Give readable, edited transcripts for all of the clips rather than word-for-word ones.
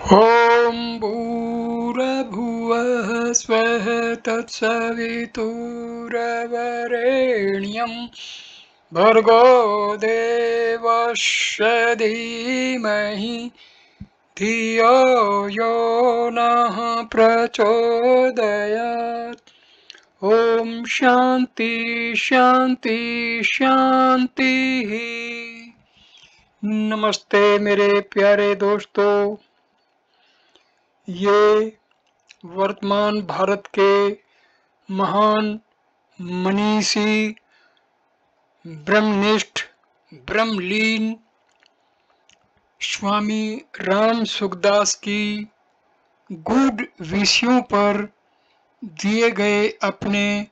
ॐ भूर्भुवः स्वः तत्सवितुर्वरेण्यं भर्गो देवस्य धीमहि धियो यो नः प्रचोदयात्। ॐ शान्ति शान्ति शान्तिः। नमस्ते मेरे प्यारे दोस्तों, ये वर्तमान भारत के महान मनीषी, ब्रह्मनिष्ठ, ब्रह्मलीन स्वामी राम सुखदास की गूढ़ विषयों पर दिए गए अपने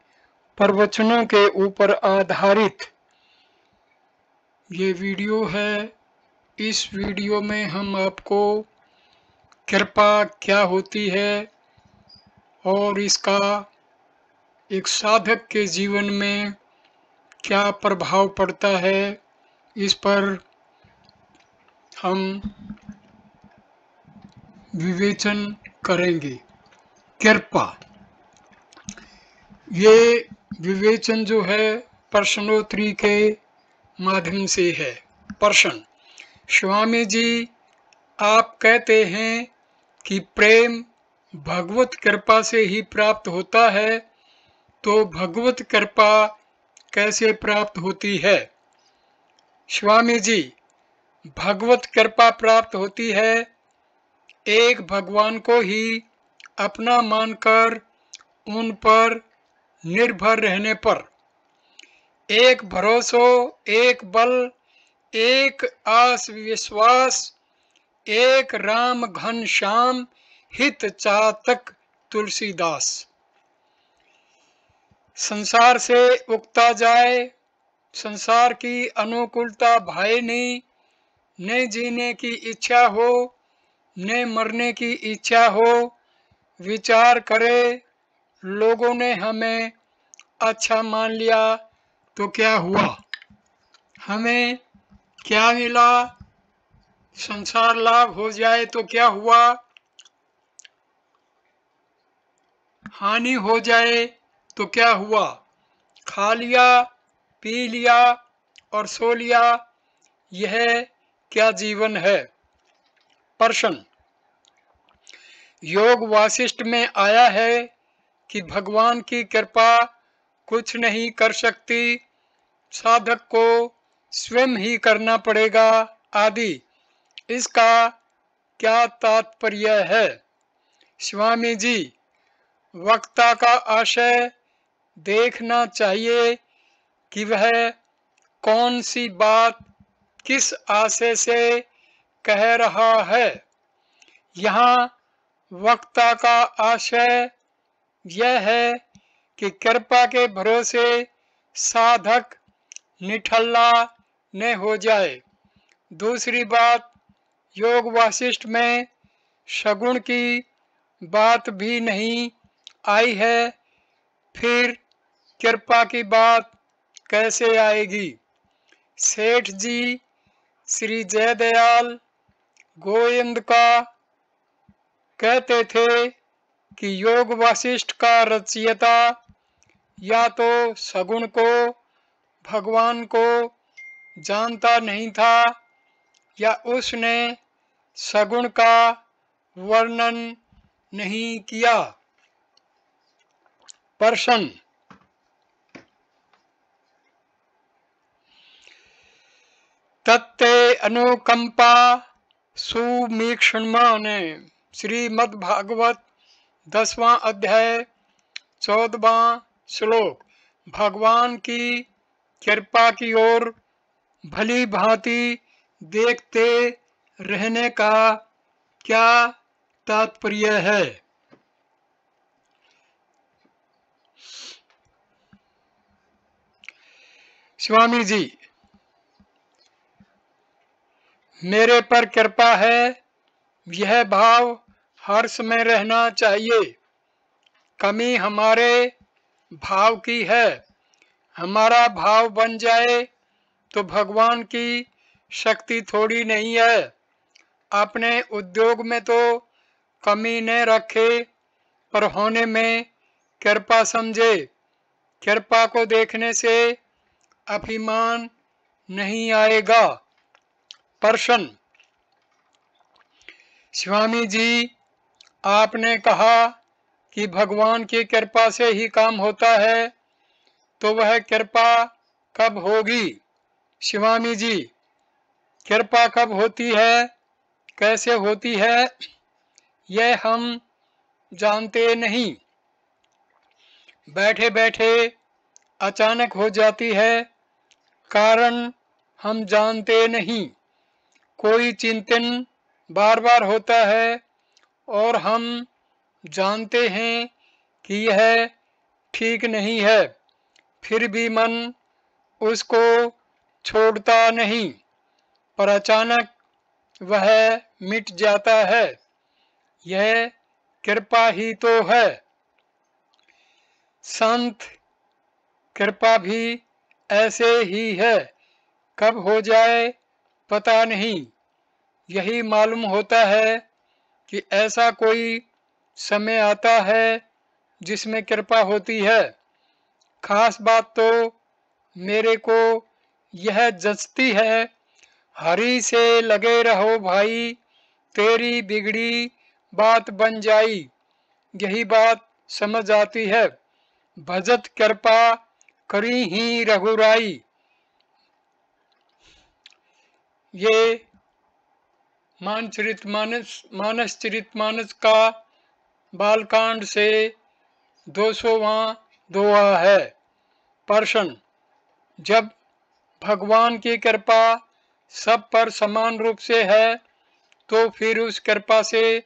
प्रवचनों के ऊपर आधारित ये वीडियो है। इस वीडियो में हम आपको कृपा क्या होती है और इसका एक साधक के जीवन में क्या प्रभाव पड़ता है, इस पर हम विवेचन करेंगे। कृपा, ये विवेचन जो है प्रश्नोत्तरी के माध्यम से है। प्रश्न: स्वामी जी, आप कहते हैं कि प्रेम भगवत कृपा से ही प्राप्त होता है, तो भगवत कृपा कैसे प्राप्त होती है? स्वामी जी, भगवत कृपा प्राप्त होती है एक भगवान को ही अपना मानकर उन पर निर्भर रहने पर। एक भरोसा, एक बल, एक आस विश्वास, एक राम घन श्याम हित चातक तुलसीदास। संसार से उगता जाए, संसार की अनुकूलता भाई नहीं, न जीने की इच्छा हो न मरने की इच्छा हो। विचार करे, लोगों ने हमें अच्छा मान लिया तो क्या हुआ, हमें क्या मिला? संसार लाभ हो जाए तो क्या हुआ, हानि हो जाए तो क्या हुआ? खा लिया, पी लिया और सो लिया, यह क्या जीवन है? प्रश्न: योग वासिष्ठ में आया है कि भगवान की कृपा कुछ नहीं कर सकती, साधक को स्वयं ही करना पड़ेगा आदि। इसका क्या तात्पर्य है? स्वामी जी, वक्ता का आशय देखना चाहिए कि वह कौन सी बात किस आशय से कह रहा है। यहाँ वक्ता का आशय यह है कि कृपा के भरोसे साधक निठल्ला न हो जाए। दूसरी बात, योग वासिष्ठ में सगुण की बात भी नहीं आई है, फिर कृपा की बात कैसे आएगी? सेठ जी श्री जयदयाल गोविंद का कहते थे कि योग वासिष्ठ का रचयिता या तो सगुण को, भगवान को जानता नहीं था, या उसने सगुण का वर्णन नहीं किया। प्रश्न: तत्ते अनुकंपा सुमीक्षण ने श्रीमद् भागवत 10वां अध्याय 14वां श्लोक। भगवान की कृपा की ओर भली भांति देखते रहने का क्या तात्पर्य है? स्वामी जी, मेरे पर कृपा है, यह भाव हर समय रहना चाहिए। कमी हमारे भाव की है, हमारा भाव बन जाए तो भगवान की शक्ति थोड़ी नहीं है। अपने उद्योग में तो कमी न रखे, पर होने में कृपा समझे। कृपा को देखने से अभिमान नहीं आएगा। प्रश्न, स्वामी जी, आपने कहा कि भगवान की कृपा से ही काम होता है, तो वह कृपा कब होगी? स्वामी जी, कृपा कब होती है, कैसे होती है, यह हम जानते नहीं। बैठे बैठे अचानक हो जाती है, कारण हम जानते नहीं। कोई चिंतन बार बार होता है और हम जानते हैं कि यह ठीक नहीं है, फिर भी मन उसको छोड़ता नहीं, पर अचानक वह मिट जाता है। यह कृपा ही तो है। संत कृपा भी ऐसे ही है, कब हो जाए पता नहीं। यही मालूम होता है कि ऐसा कोई समय आता है जिसमें कृपा होती है। खास बात तो मेरे को यह जचती है, हरि से लगे रहो भाई, तेरी बिगड़ी बात बन जाई। यही बात समझ आती है। भजत कृपा करी ही रघुराई। ये मानसचरितमानस का बालकांड से 200वां दोहा है। प्रश्न, जब भगवान की कृपा सब पर समान रूप से है, तो फिर उस कृपा से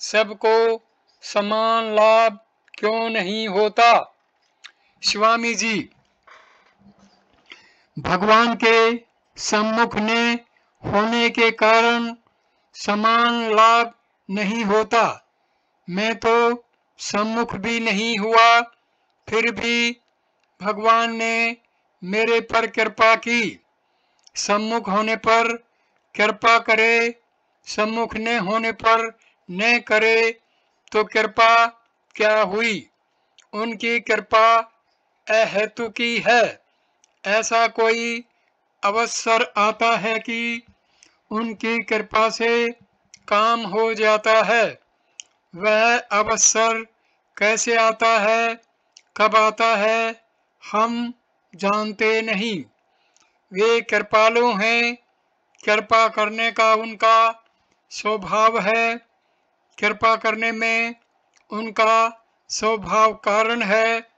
सबको समान लाभ क्यों नहीं होता? स्वामी जी, भगवान के सम्मुख ने होने के कारण समान लाभ नहीं होता। मैं तो सम्मुख भी नहीं हुआ, फिर भी भगवान ने मेरे पर कृपा की। सम्मुख होने पर कृपा करे, सम्मुख न होने पर न करे, तो कृपा क्या हुई? उनकी कृपा अहेतु की है। ऐसा कोई अवसर आता है कि उनकी कृपा से काम हो जाता है। वह अवसर कैसे आता है, कब आता है, हम जानते नहीं। वे कृपालु हैं, कृपा करने का उनका स्वभाव है। कृपा करने में उनका स्वभाव कारण है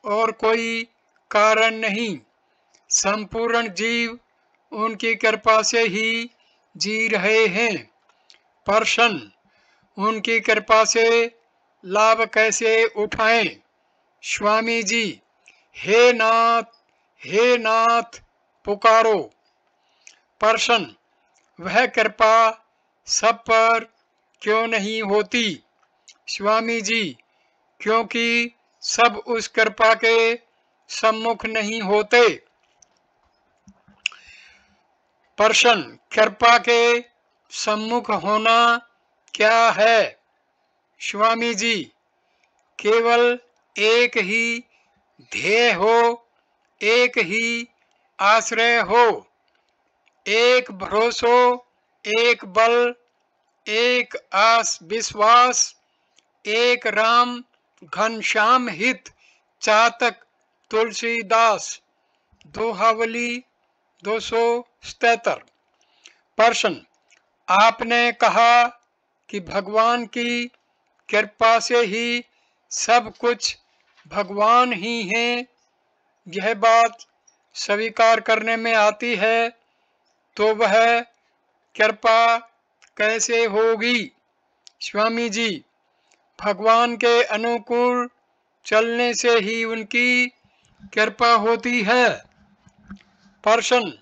और कोई कारण नहीं। संपूर्ण जीव उनकी कृपा से ही जी रहे हैं। प्रश्न, उनकी कृपा से लाभ कैसे उठाएं? स्वामी जी, हे नाथ पुकारो। प्रश्न, वह कृपा सब पर क्यों नहीं होती? स्वामी जी, क्योंकि सब उस कृपा के सम्मुख नहीं होते। प्रश्न, कृपा के सम्मुख होना क्या है? स्वामी जी, केवल एक ही ध्येय हो, एक ही आश्रय हो, एक भरोसो, एक बल, एक आस विश्वास, एक राम घनश्याम हित चातक तुलसीदास। दोहावली 277। प्रश्न, आपने कहा कि भगवान की कृपा से ही सब कुछ भगवान ही हैं। यह बात स्वीकार करने में आती है, तो वह कृपा कैसे होगी? स्वामी जी, भगवान के अनुकूल चलने से ही उनकी कृपा होती है। प्रश्न,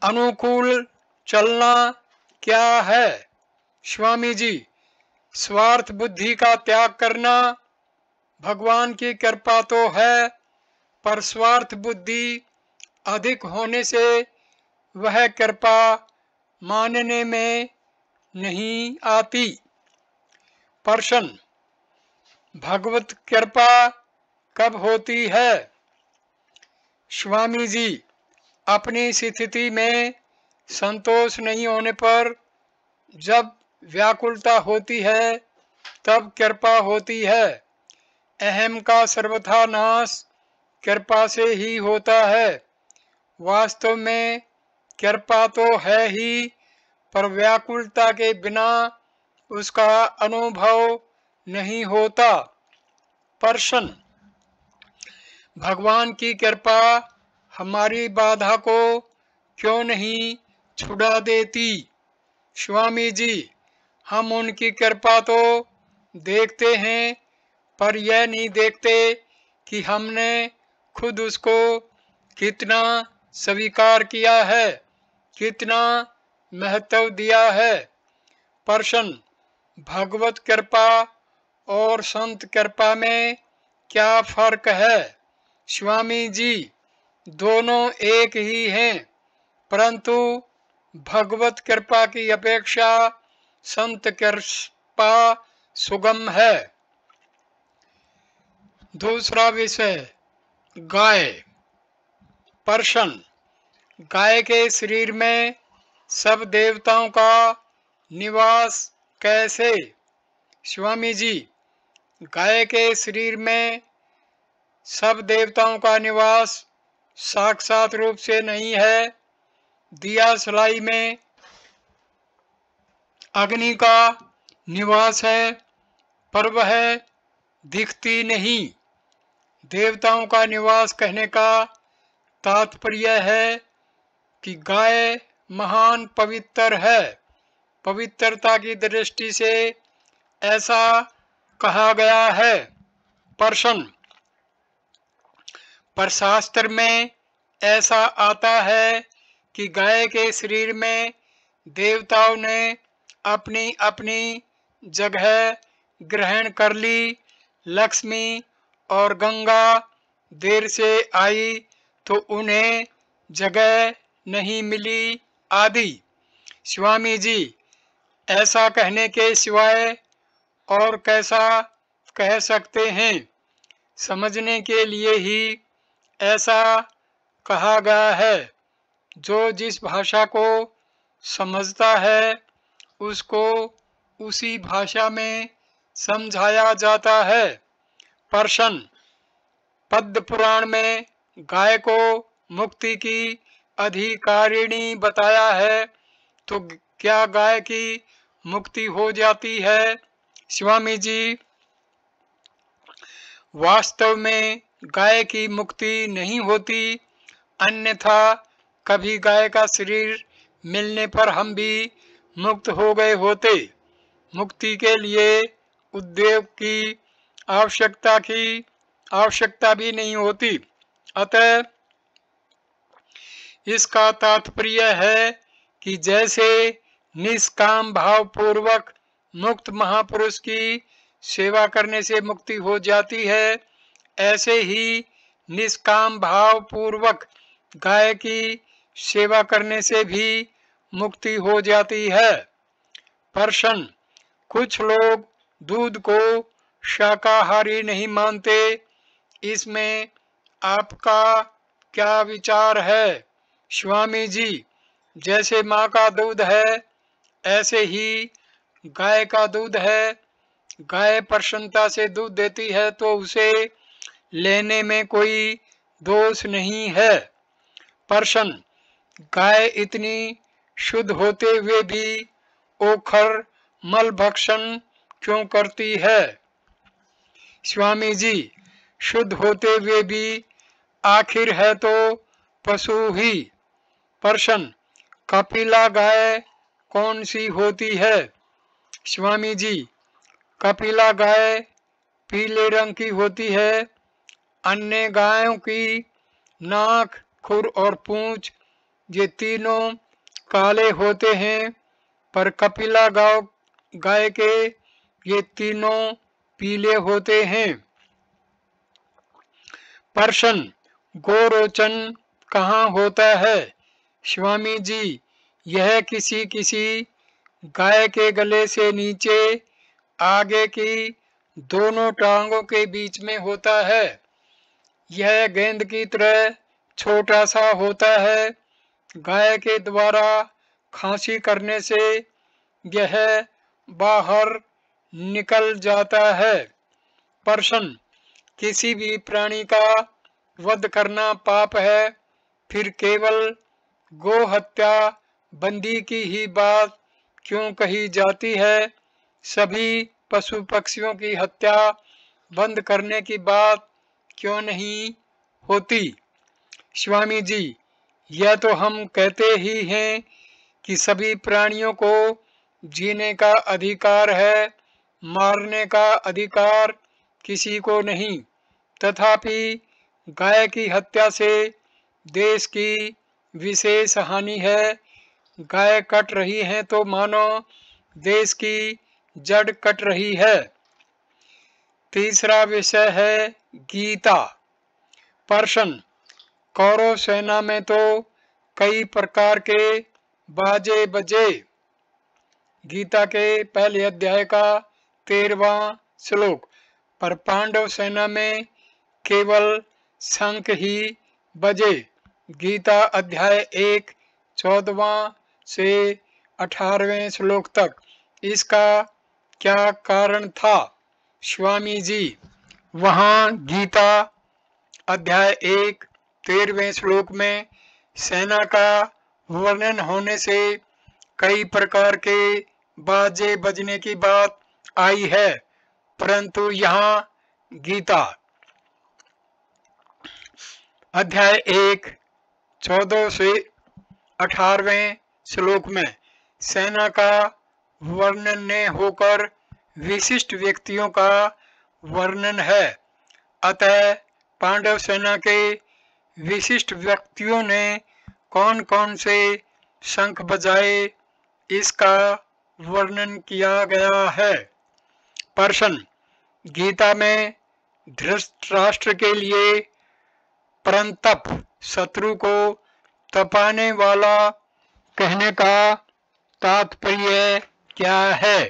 अनुकूल चलना क्या है? स्वामी जी, स्वार्थ बुद्धि का त्याग करना। भगवान की कृपा तो है, पर स्वार्थ बुद्धि अधिक होने से वह कृपा मानने में नहीं आती। प्रश्न, भगवत कृपा कब होती है? स्वामी जी, अपनी स्थिति में संतोष नहीं होने पर, जब व्याकुलता होती है तब कृपा होती है। अहम का सर्वथा नाश कृपा से ही होता है। वास्तव में कृपा तो है ही, पर व्याकुलता के बिना उसका अनुभव नहीं होता। प्रश्न, भगवान की कृपा हमारी बाधा को क्यों नहीं छुड़ा देती? स्वामी जी, हम उनकी कृपा तो देखते हैं, पर यह नहीं देखते कि हमने खुद उसको कितना स्वीकार किया है, कितना महत्व दिया है। प्रश्न, भगवत कृपा और संत कृपा में क्या फर्क है? स्वामी जी, दोनों एक ही हैं, परंतु भगवत कृपा की अपेक्षा संत कृपा सुगम है। दूसरा विषय, गाय। प्रश्न, गाय के शरीर में सब देवताओं का निवास कैसे? स्वामी जी, गाय के शरीर में सब देवताओं का निवास साक्षात रूप से नहीं है। दिया सलाई में अग्नि का निवास है, पर वह दिखती नहीं। देवताओं का निवास कहने का तात्पर्य है कि गाय महान पवित्र है। पवित्रता की दृष्टि से ऐसा कहा गया है। प्रश्न, पर शास्त्र में ऐसा आता है कि गाय के शरीर में देवताओं ने अपनी अपनी जगह ग्रहण कर ली। लक्ष्मी और गंगा देर से आई तो उन्हें जगह नहीं मिली आदि। स्वामी जी, ऐसा कहने के सिवाय और कैसा कह सकते हैं? समझने के लिए ही ऐसा कहा गया है। जो जिस भाषा को समझता है उसको उसी भाषा में समझाया जाता है। प्रश्न, पद्म पुराण में गाय को मुक्ति की अधिकारिणी बताया है, तो क्या गाय की मुक्ति हो जाती है? स्वामी जी, वास्तव में गाय की मुक्ति नहीं होती, अन्यथा कभी गाय का शरीर मिलने पर हम भी मुक्त हो गए होते। मुक्ति के लिए उद्योग की आवश्यकता भी नहीं होती। अतः इसका तात्पर्य है कि जैसे निष्काम भाव पूर्वक मुक्त महापुरुष की सेवा करने से मुक्ति हो जाती है, ऐसे ही निष्काम भाव पूर्वक गाय की सेवा करने से भी मुक्ति हो जाती है। प्रश्न, कुछ लोग दूध को शाकाहारी नहीं मानते, इसमें आपका क्या विचार है? स्वामी जी, जैसे माँ का दूध है ऐसे ही गाय का दूध है। गाय प्रसन्नता से दूध देती है तो उसे लेने में कोई दोष नहीं है। प्रश्न, गाय इतनी शुद्ध होते हुए भी ओखर मल भक्षण क्यों करती है? स्वामी जी, शुद्ध होते हुए भी आखिर है तो पशु ही। प्रश्न, कपिला गाय कौन सी होती है? स्वामी जी, कपिला गाय पीले रंग की होती है। अन्य गायों की नाक, खुर और पूंछ ये तीनों काले होते हैं, पर कपिला गाय के ये तीनों पीले होते हैं। प्रश्न, गोरोचन कहाँ होता है? स्वामी जी, यह किसी किसी गाय के गले से नीचे आगे की दोनों टांगों के बीच में होता है। यह गेंद की तरह छोटा सा होता है। गाय के द्वारा खांसी करने से यह बाहर निकल जाता है। प्रश्न, किसी भी प्राणी का वध करना पाप है, फिर केवल गो हत्या बंदी की ही बात क्यों कही जाती है? सभी पशु पक्षियों की हत्या बंद करने की बात क्यों नहीं होती? स्वामी जी, यह तो हम कहते ही हैं कि सभी प्राणियों को जीने का अधिकार है, मारने का अधिकार किसी को नहीं। तथापि गाय की हत्या से देश की विशेष हानि है। गाय कट रही है तो मानो देश की जड़ कट रही है। तीसरा विषय है गीता। प्रश्न, कौरव सेना में तो कई प्रकार के बाजे बजे। गीता के पहले अध्याय का 13वां श्लोक। पर पांडव सेना में केवल शंख ही बजे। गीता अध्याय 1 14वां से 18वें श्लोक तक। इसका क्या कारण था? स्वामी जी, वहाँ गीता अध्याय 1 13वें श्लोक में सेना का वर्णन होने से कई प्रकार के बाजे बजने की बात आई है, परंतु यहाँ गीता अध्याय 1 14 से 18वें श्लोक में सेना का वर्णन न होकर विशिष्ट व्यक्तियों का वर्णन है। अतः पांडव सेना के विशिष्ट व्यक्तियों ने कौन कौन से शंख बजाए, इसका वर्णन किया गया है। प्रश्न, गीता में धृतराष्ट्र के लिए परंतप शत्रु को तपाने वाला कहने का तात्पर्य क्या है?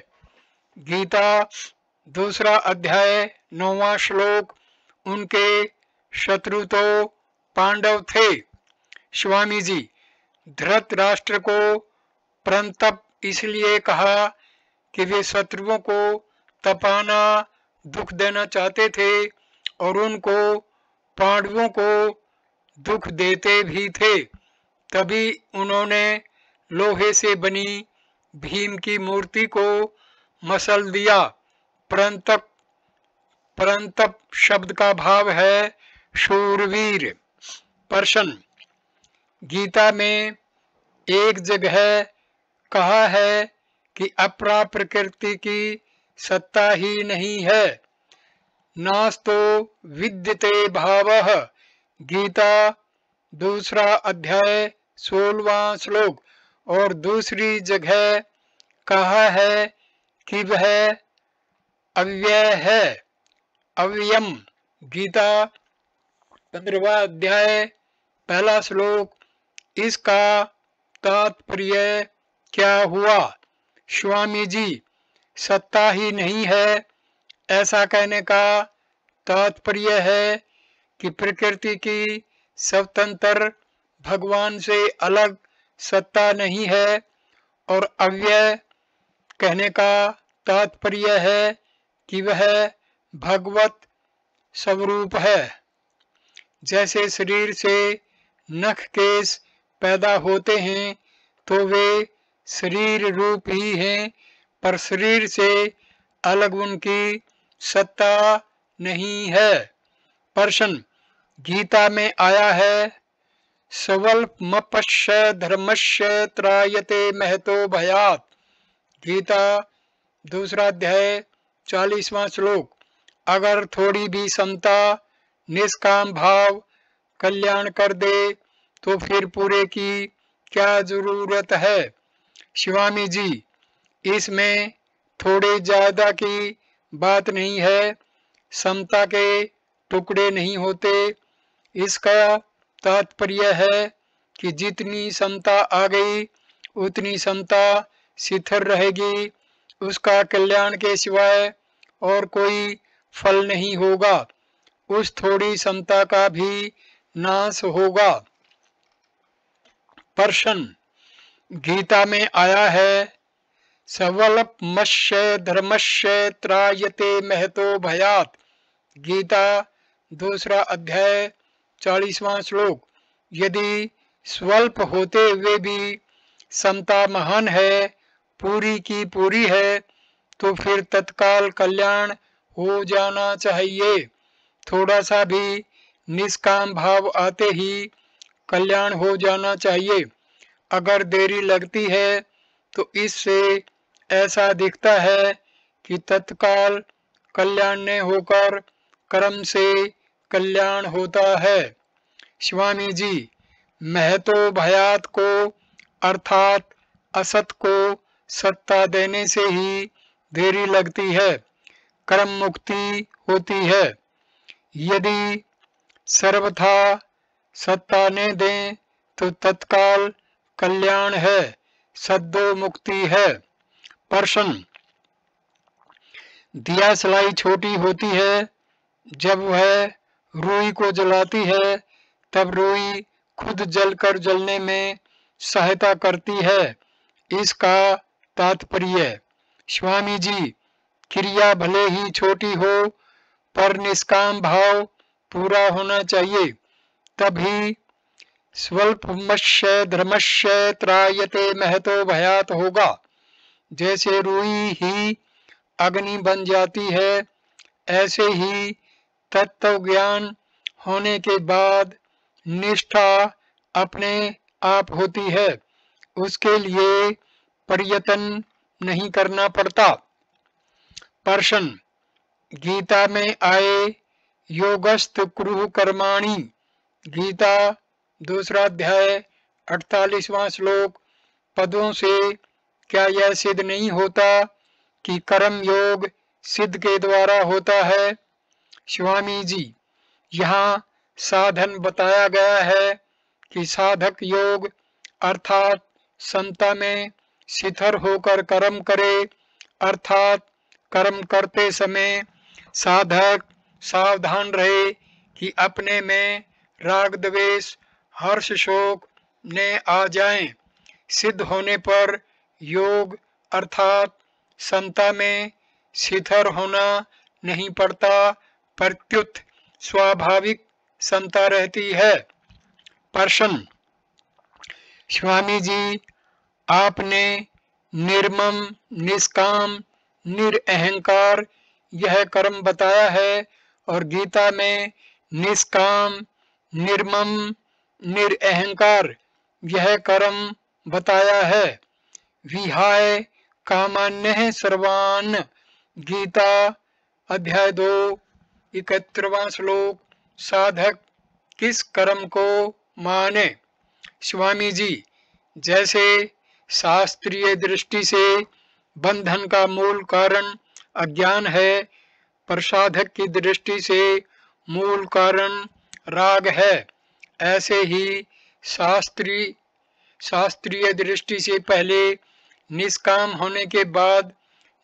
गीता दूसरा अध्याय 9वां श्लोक। उनके शत्रु तो पांडव थे। स्वामी जी, धृतराष्ट्र को परंतप इसलिए कहा कि वे शत्रुओं को तपाना, दुख देना चाहते थे और उनको पांडवों को दुख देते भी थे। तभी उन्होंने लोहे से बनी भीम की मूर्ति को मसल दिया। परंतप परंतप शब्द का भाव है शूरवीर। प्रश्न, गीता में एक जगह कहा है कि अपरा प्रकृति की सत्ता ही नहीं है। नास्तो विद्यते भावः। गीता दूसरा अध्याय 16वां श्लोक। और दूसरी जगह कहा है कि वह अव्यय है, अव्ययम। गीता 15वां अध्याय पहला श्लोक। इसका तात्पर्य क्या हुआ? स्वामी जी, सत्ता ही नहीं है, ऐसा कहने का तात्पर्य है कि प्रकृति की स्वतंत्र भगवान से अलग सत्ता नहीं है। और अव्यय कहने का तात्पर्य है कि वह भगवत स्वरूप है। जैसे शरीर से नख केश पैदा होते हैं तो वे शरीर रूप ही हैं, पर शरीर से अलग उनकी सत्ता नहीं है। प्रश्न, गीता में आया है स्वल्पमप्यस्य धर्मस्य त्रायते महतो भयात्। गीता दूसरा अध्याय 40वां श्लोक। अगर थोड़ी भी समता, निष्काम भाव कल्याण कर दे तो फिर पूरे की क्या जरूरत है? स्वामी जी, इसमें थोड़े ज्यादा की बात नहीं है, समता के टुकड़े नहीं होते। इसका तात्पर्य है कि जितनी समता आ गई उतनी समता शिथिल रहेगी, उसका कल्याण के सिवाय और कोई फल नहीं होगा। उस थोड़ी समता का भी नाश होगा। प्रश्न गीता में आया है सवल्पमस्य धर्मस्य त्रायते महतो भयात्। गीता 2 अध्याय 40वां श्लोक। यदि स्वल्प होते हुए भी समता महान है, पूरी की पूरी है, तो फिर तत्काल कल्याण हो जाना चाहिए। थोड़ा सा भी निष्काम भाव आते ही कल्याण हो जाना चाहिए। अगर देरी लगती है तो इससे ऐसा दिखता है कि तत्काल कल्याण न होकर कर्म से कल्याण होता है। स्वामी जी, महतो भयात को अर्थात असत को सत्ता देने से ही देरी लगती है, कर्म मुक्ति होती है। यदि सर्वथा सत्ता ने दें तो तत्काल कल्याण है, सद्दो मुक्ति है। प्रश्न दिया सलाई छोटी होती है, जब वह रुई को जलाती है तब रुई खुद जलकर जलने में सहायता करती है, इसका तात्पर्य। स्वामी जी, क्रिया भले ही छोटी हो पर निष्काम भाव पूरा होना चाहिए, तभी स्वल्पमस्य धर्मस्य त्रायते महतो भयात होगा। जैसे रुई ही अग्नि बन जाती है, ऐसे ही तत्व ज्ञान होने के बाद निष्ठा अपने आप होती है, उसके लिए प्रयत्न नहीं करना पड़ता। प्रश्न गीता में आए योगस्थ कुरु कर्माणि। गीता 2 अध्याय 48वां श्लोक पदों से क्या यह सिद्ध नहीं होता कि कर्म योग सिद्ध के द्वारा होता है? स्वामी जी, यहाँ साधन बताया गया है कि साधक योग अर्थात समता में शिथिल होकर कर्म करे, अर्थात कर्म करते समय साधक सावधान रहे कि अपने में राग द्वेष हर्ष शोक न आ जाएं। सिद्ध होने पर योग अर्थात समता में शिथिल होना नहीं पड़ता, प्रत्युत स्वाभाविक समता रहती है। प्रश्न स्वामी जी, आपने निर्मम निष्काम निरअहंकार यह कर्म बताया है और गीता में निष्काम निर्मम निरअहंकार यह कर्म बताया है। विहाय कामान्यः सर्वान्। गीता अध्याय 2 71वां श्लोक। साधक किस कर्म को माने? स्वामी जी, जैसे शास्त्रीय दृष्टि से बंधन का मूल कारण अज्ञान है, पर साधक की दृष्टि से मूल कारण राग है, ऐसे ही शास्त्रीय दृष्टि से पहले निष्काम होने के बाद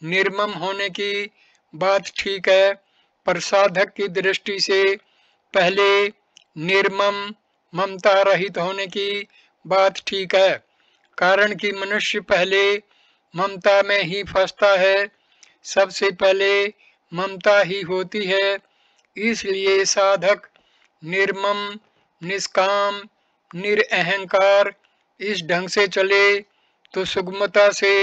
निर्मम होने की बात ठीक है, पर साधक की दृष्टि से पहले निर्मम ममता रहित होने की बात ठीक है। कारण कि मनुष्य पहले ममता में ही फंसता है, सबसे पहले ममता ही होती है। इसलिए साधक निर्मम निष्काम निरअहंकार इस ढंग से चले तो सुगमता से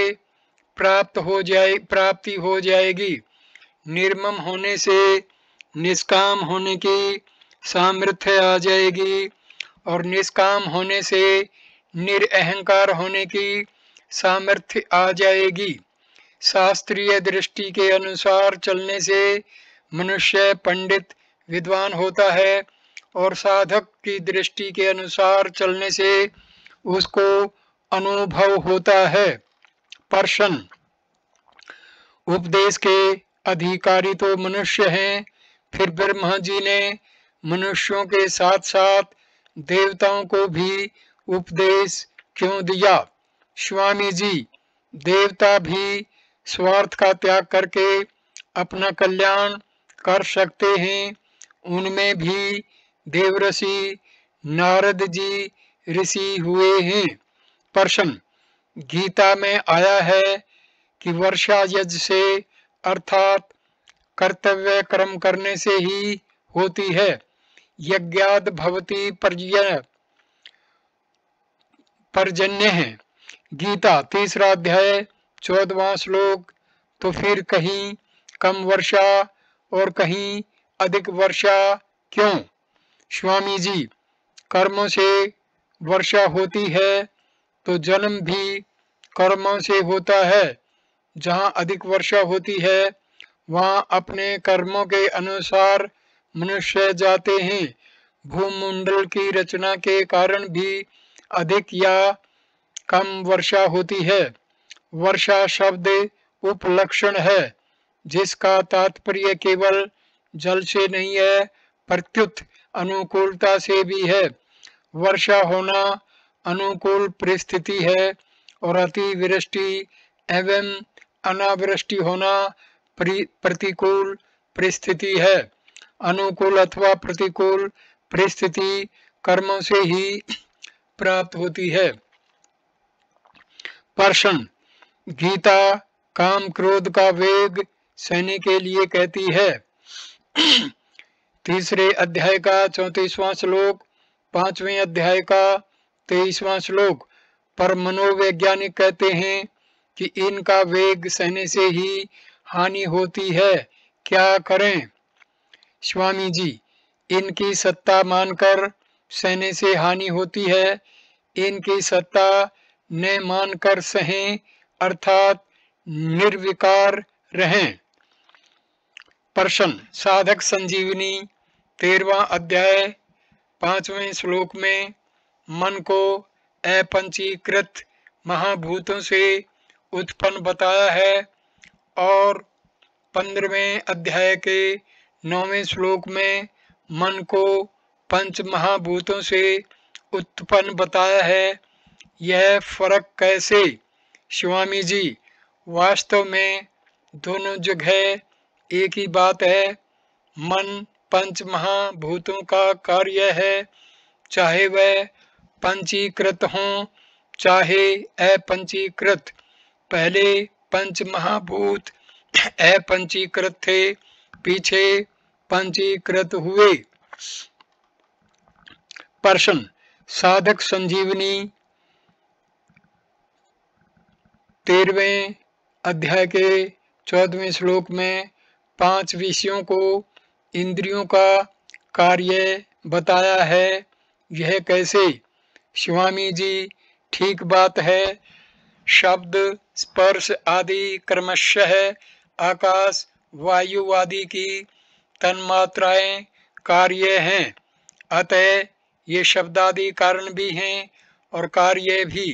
प्राप्ति हो जाएगी। निर्मम होने से निष्काम होने की सामर्थ्य आ जाएगी और निष्काम होने से निरअहंकार होने की सामर्थ्य आ जाएगी। शास्त्रीय दृष्टि के अनुसार चलने से मनुष्य पंडित विद्वान होता है और साधक की दृष्टि के अनुसार चलने से उसको अनुभव होता है। प्रश्न उपदेश के अधिकारी तो मनुष्य हैं, फिर ब्रह्मा जी ने मनुष्यों के साथ साथ देवताओं को भी उपदेश क्यों दिया? स्वामी जी, देवता भी स्वार्थ का त्याग करके अपना कल्याण कर सकते हैं। उनमें भी देवऋषि नारद जी ऋषि हुए हैं। प्रश्न, गीता में आया है कि वर्षा यज्ञ से अर्थात कर्तव्य कर्म करने से ही होती है। यज्ञाद भवति पर्जन्य है। गीता 3 अध्याय 14वां श्लोक। तो फिर कहीं कम वर्षा और कहीं अधिक वर्षा क्यों? स्वामी जी, कर्मों से वर्षा होती है तो जन्म भी कर्मों से होता है। जहाँ अधिक वर्षा होती है वहाँ अपने कर्मों के अनुसार मनुष्य जाते हैं। भूमंडल की रचना के कारण भी अधिक या कम वर्षा होती है। वर्षा शब्द उपलक्षण है जिसका तात्पर्य केवल जल से नहीं है प्रत्युत अनुकूलता से भी है। वर्षा होना अनुकूल परिस्थिति है और अतिवृष्टि एवं अनावृष्टि होना प्रतिकूल परिस्थिति है। अनुकूल अथवा प्रतिकूल परिस्थिति कर्मों से ही प्राप्त होती है। प्रश्न, गीता काम क्रोध का वेग सहने के लिए कहती है। 3 अध्याय का 34वां श्लोक, 5वें अध्याय का 23वां श्लोक। पर मनोवैज्ञानिक कहते हैं कि इनका वेग सहने से ही हानि होती है। क्या करें? स्वामी जी, इनकी सत्ता मानकर सहने से हानि होती है। इनकी सत्ता न मानकर सहें अर्थात निर्विकार रहें। प्रश्न, साधक संजीवनी 13वां अध्याय 5वें श्लोक में मन को अपंचीकृत महाभूतों से उत्पन्न बताया है और 15वें अध्याय के 9वें श्लोक में मन को पंच महाभूतों से उत्पन्न बताया है। यह फर्क कैसे? स्वामी जी, वास्तव में दोनों जगह एक ही बात है। मन पंच महाभूतों का कार्य है, चाहे वह पंचीकृत हों चाहे अपंचीकृत। पहले पंच महाभूत अपंचीकृत थे, पीछे पंचीकृत हुए। प्रश्न, साधक संजीवनी 13वें अध्याय के 14वें श्लोक में 5 विषयों को इंद्रियों का कार्य बताया है। यह कैसे? स्वामी जी, ठीक बात है। शब्द स्पर्श आदि क्रमशः आकाश वायु आदि की तन्मात्राएं कार्य हैं। अतः ये शब्दादि कारण भी हैं और कार्य भी,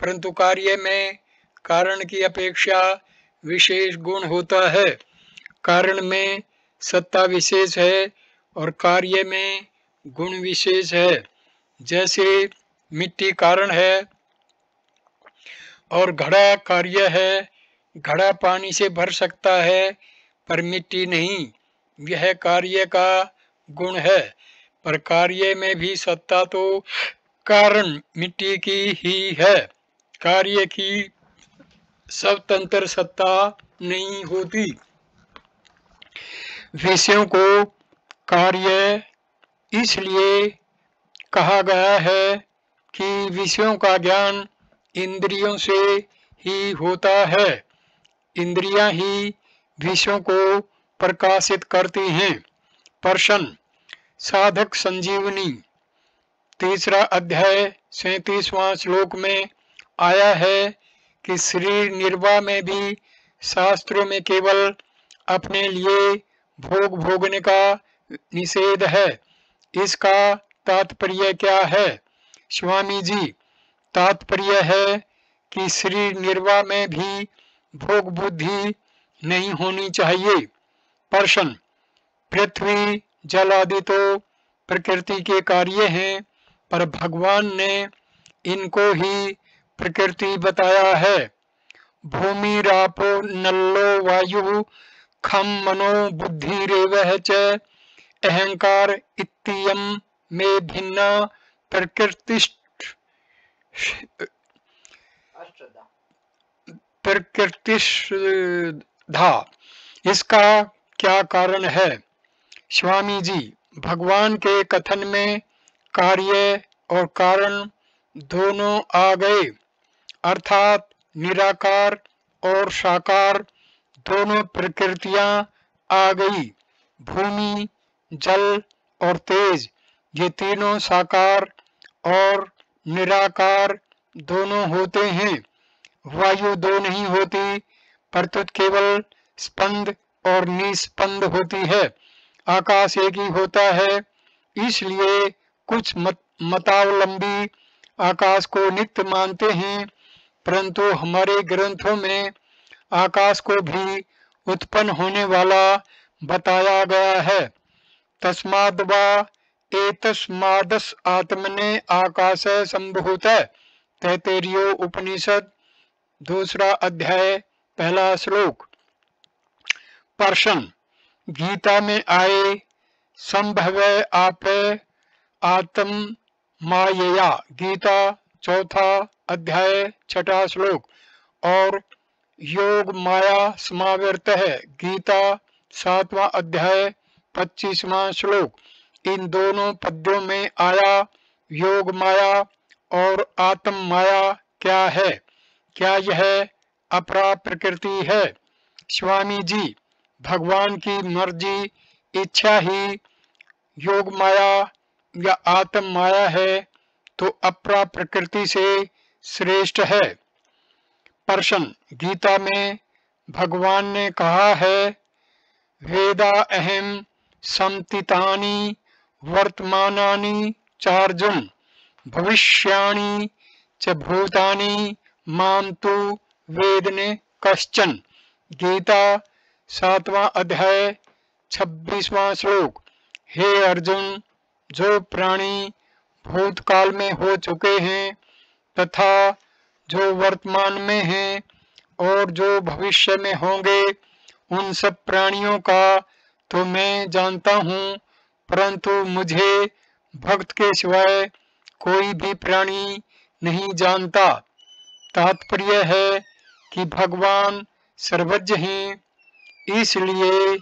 परंतु कार्य में कारण की अपेक्षा विशेष गुण होता है। कारण में सत्ता विशेष है और कार्य में गुण विशेष है। जैसे मिट्टी कारण है और घड़ा कार्य है। घड़ा पानी से भर सकता है पर मिट्टी नहीं, यह कार्य का गुण है। पर कार्य में भी सत्ता तो कारण मिट्टी की ही है। कार्य की स्वतंत्र सत्ता नहीं होती। विषयों को कार्य इसलिए कहा गया है कि विषयों का ज्ञान इंद्रियों से ही होता है। इंद्रियां ही विषयों को प्रकाशित करती हैं। प्रश्न, साधक संजीवनी 3 अध्याय 37वां श्लोक में आया है कि शरीर निर्वाह में भी शास्त्रों में केवल अपने लिए भोग भोगने का निषेध है। इसका तात्पर्य क्या है? स्वामी जी, तात्पर्य है कि शरीर निर्वाह में भी भोग बुद्धि नहीं होनी चाहिए। प्रश्न, पृथ्वी जल आदि तो प्रकृति के कार्य हैं, पर भगवान ने इनको ही प्रकृति बताया है। भूमिरापो नलो वायु खम मनो बुद्धिरेवः च अहंकार इत्ययं मे भिन्ना प्रकृतिष्धा। इसका क्या कारण है? स्वामी जी, भगवान के कथन में कार्य और कारण दोनों आ गए, अर्थात निराकार और साकार दोनों प्रकृतियां आ गई। भूमि, जल और तेज ये तीनों साकार और निराकार दोनों होते हैं। वायु दो नहीं होती, परंतु केवल स्पंद और निस्पंद होती है। आकाश एक ही होता है। इसलिए कुछ मतावलंबी आकाश को नित्य मानते हैं, परंतु हमारे ग्रंथों में आकाश को भी उत्पन्न होने वाला बताया गया है। तस्माद् वा एतस्मादस् आत्मने आकाश संभूत। तैत्तरीय उपनिषद 2 अध्याय 1 श्लोक। प्रश्न, गीता में आए संभव आप आत्म मायया, गीता 4 अध्याय 6 श्लोक, और योग माया समावर्त है, गीता 7वां अध्याय 25वां श्लोक। इन दोनों पद्यों में आया योग माया और आत्म माया क्या है? क्या यह अपरा प्रकृति है? स्वामी जी, भगवान की मर्जी इच्छा ही योग माया या आत्म माया है, तो अपरा प्रकृति से श्रेष्ठ है। प्रश्न, गीता में भगवान ने कहा है वेदा अहम संतितानि वर्तमानानि चार्जुन भविष्याणि च भूतानि माम तु वेदने कश्चन। गीता 7वां अध्याय 26वां श्लोक। हे अर्जुन, जो प्राणी भूतकाल में हो चुके हैं तथा जो वर्तमान में हैं और जो भविष्य में होंगे, उन सब प्राणियों का तो मैं जानता हूँ, परंतु मुझे भक्त के सिवाय कोई भी प्राणी नहीं जानता। तात्पर्य है कि भगवान सर्वज्ञ हैं, इसलिए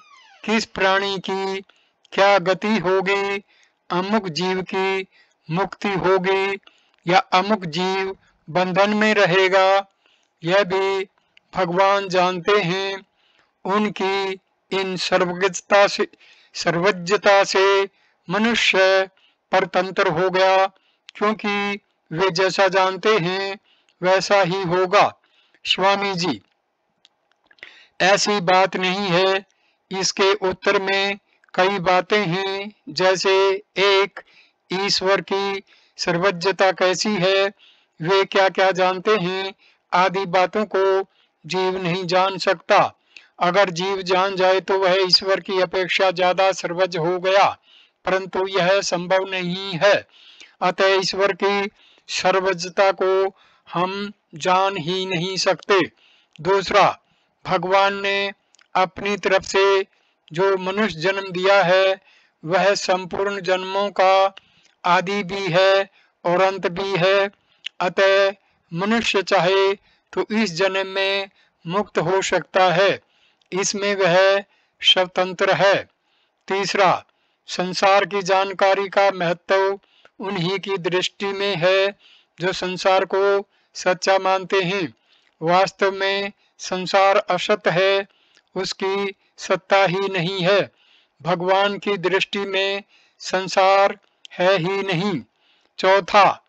किस प्राणी की क्या गति होगी, अमुक जीव की मुक्ति होगी या अमुक जीव बंधन में रहेगा, यह भी भगवान जानते हैं। उनकी इन सर्वज्ञता से मनुष्य परतंत्र हो गया, क्योंकि वे जैसा जानते हैं वैसा ही होगा। स्वामी जी, ऐसी बात नहीं है। इसके उत्तर में कई बातें हैं, जैसे एक, ईश्वर की सर्वज्ञता कैसी है, वे क्या क्या जानते हैं, आदि बातों को जीव नहीं जान सकता। अगर जीव जान जाए तो वह ईश्वर की अपेक्षा ज्यादा सर्वज्ञ हो गया, परंतु यह संभव नहीं है। अतः ईश्वर की सर्वज्ञता को हम जान ही नहीं सकते। दूसरा, भगवान ने अपनी तरफ से जो मनुष्य जन्म दिया है वह संपूर्ण जन्मों का आदि भी है और अंत भी है। अतः मनुष्य चाहे तो इस जन्म में मुक्त हो सकता है, इसमें वह स्वतंत्र है। तीसरा, संसार की जानकारी का महत्व उन्हीं की दृष्टि में है जो संसार को सच्चा मानते हैं। वास्तव में संसार असत है, उसकी सत्ता ही नहीं है। भगवान की दृष्टि में संसार है ही नहीं। चौथा,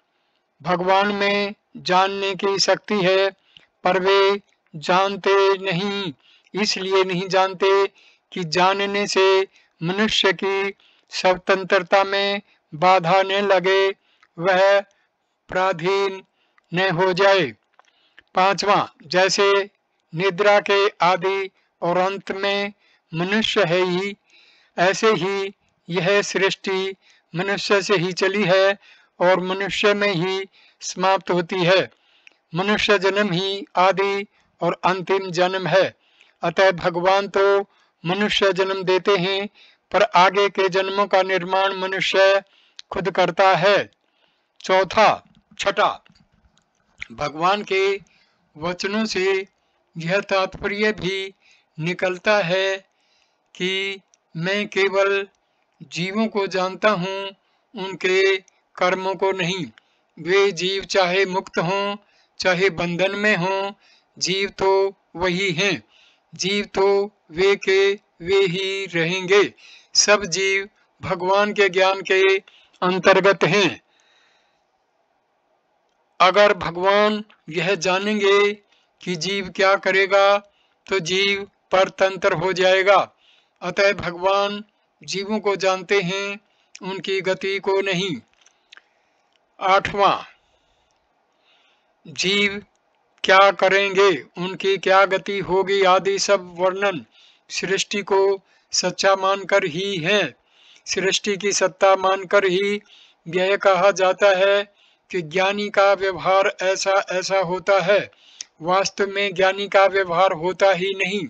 भगवान में जानने की शक्ति है, पर वे जानते नहीं। इसलिए नहीं जानते कि जानने से मनुष्य की स्वतंत्रता में बाधा न लगे, वह पराधीन न हो जाए। पांचवा, जैसे निद्रा के आदि और अंत में मनुष्य है ही, ऐसे ही यह सृष्टि मनुष्य से ही चली है और मनुष्य में ही समाप्त होती है। मनुष्य जन्म ही आदि और अंतिम जन्म है। अतः भगवान तो मनुष्य जन्म देते हैं, पर आगे के जन्मों का निर्माण मनुष्य खुद करता है। छठा, भगवान के वचनों से यह तात्पर्य भी निकलता है कि मैं केवल जीवों को जानता हूँ, उनके कर्मों को नहीं। वे जीव चाहे मुक्त हों चाहे बंधन में हों, जीव तो वही हैं। जीव तो वे के वे ही रहेंगे। सब जीव भगवान के ज्ञान के अंतर्गत हैं। अगर भगवान यह जानेंगे कि जीव क्या करेगा तो जीव परतंत्र हो जाएगा। अतः भगवान जीवों को जानते हैं, उनकी गति को नहीं। 8वां, जीव क्या करेंगे, उनकी क्या गति होगी आदि सब वर्णन सृष्टि को सच्चा मानकर ही है। सृष्टि की सत्ता मानकर ही यह कहा जाता है कि ज्ञानी का व्यवहार ऐसा ऐसा होता है। वास्तव में ज्ञानी का व्यवहार होता ही नहीं।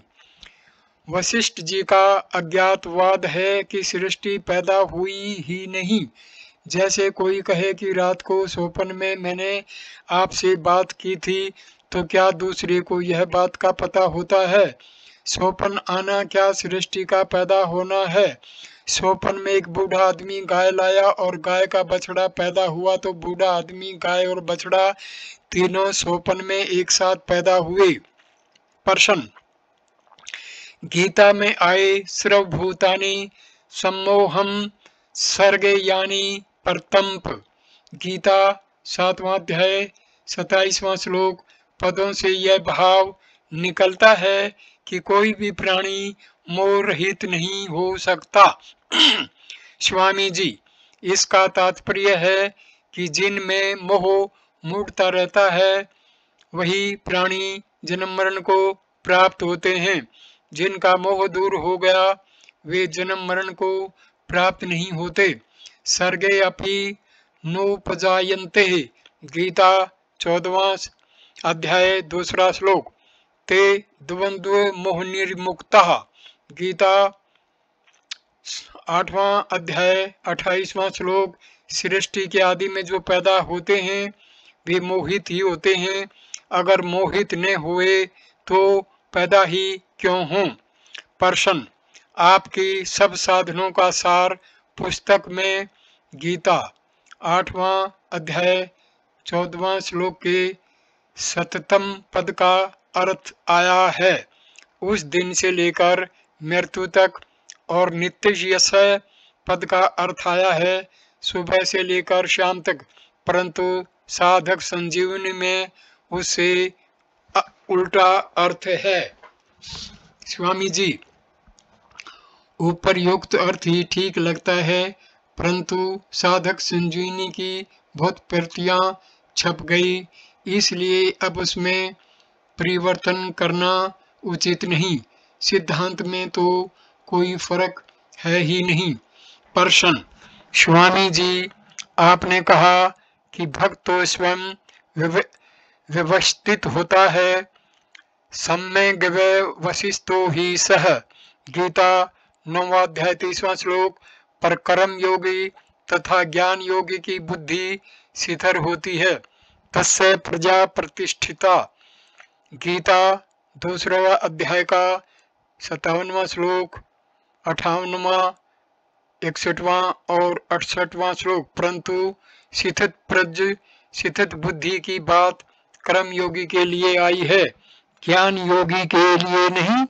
वशिष्ठ जी का अज्ञातवाद है कि सृष्टि पैदा हुई ही नहीं। जैसे कोई कहे कि रात को स्वप्न में मैंने आपसे बात की थी, तो क्या दूसरे को यह बात का पता होता है? स्वप्न आना क्या सृष्टि का पैदा होना है? स्वप्न में एक बूढ़ा आदमी गाय लाया और गाय का बछड़ा पैदा हुआ, तो बूढ़ा आदमी, गाय और बछड़ा तीनों स्वप्न में एक साथ पैदा हुए। प्रश्न, गीता में आए सर्वभूतानि सम्मोहम सर्गयानि परतंप, गीता 7वां अध्याय 27वां श्लोक पदों से यह भाव निकलता है कि कोई भी प्राणी मोह रहित नहीं हो सकता। स्वामी जी, इसका तात्पर्य है कि जिनमें मोह मूढ़ता रहता है वही प्राणी जन्म मरण को प्राप्त होते हैं। जिनका मोह दूर हो गया वे जन्म मरण को प्राप्त नहीं होते। सर्गे अपि नोपजायन्ते, गीता 14वां अध्याय 2 श्लोक। ते द्वंद्व मोह निर्मुक्तः, गीता 8वां अध्याय 28वां श्लोक। सृष्टि के आदि में जो पैदा होते हैं वे मोहित ही होते हैं। अगर मोहित न हुए तो पैदा ही क्यों हों? प्रश्न, आपकी सब साधनों का सार पुस्तक में गीता 8वां अध्याय 14वां श्लोक के 7तम पद का अर्थ आया है। उस दिन से लेकर मृत्यु तक, और नित्य यश पद का अर्थ आया है सुबह से लेकर शाम तक, परंतु साधक संजीवनी में उससे उल्टा अर्थ है। स्वामी जी, उपरयुक्त अर्थ ही ठीक लगता है, परंतु साधक संजीवनी की बहुत प्रतियां छप गई, इसलिए अब उसमें परिवर्तन करना उचित नहीं। सिद्धांत में तो कोई फर्क है ही नहीं। प्रश्न, स्वामी जी, आपने कहा कि भक्त तो स्वयं व्यवस्थित होता है, सम्यग् वशिष्ठो ही सह, गीता 9वां अध्याय 30वां श्लोक। पर कर्म योगी तथा ज्ञान योगी की बुद्धि शिथिल होती है, तस्य प्रजा प्रतिष्ठिता, गीता 2वां अध्याय का 57वां श्लोक, 58वां, 61वां और 68वां श्लोक। परंतु शिथिल बुद्धि की बात कर्म योगी के लिए आई है, ज्ञान योगी के लिए नहीं।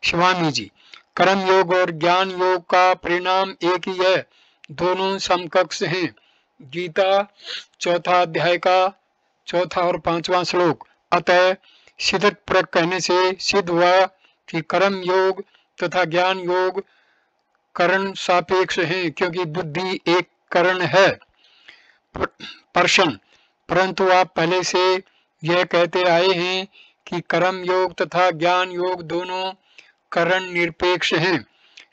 स्वामी जी, कर्म योग और ज्ञान योग का परिणाम एक ही है, दोनों समकक्ष हैं। गीता 4वां अध्याय का 4वां और 5वां श्लोक। अतः शिथिल प्रक कहने से सिद्ध हुआ कि कर्म योग तथा ज्ञान योग करण सापेक्ष हैं, क्योंकि बुद्धि एक करण है। प्रश्न, परंतु आप पहले से यह कहते आए हैं कि कर्म योग तथा ज्ञान योग दोनों करण निरपेक्ष हैं।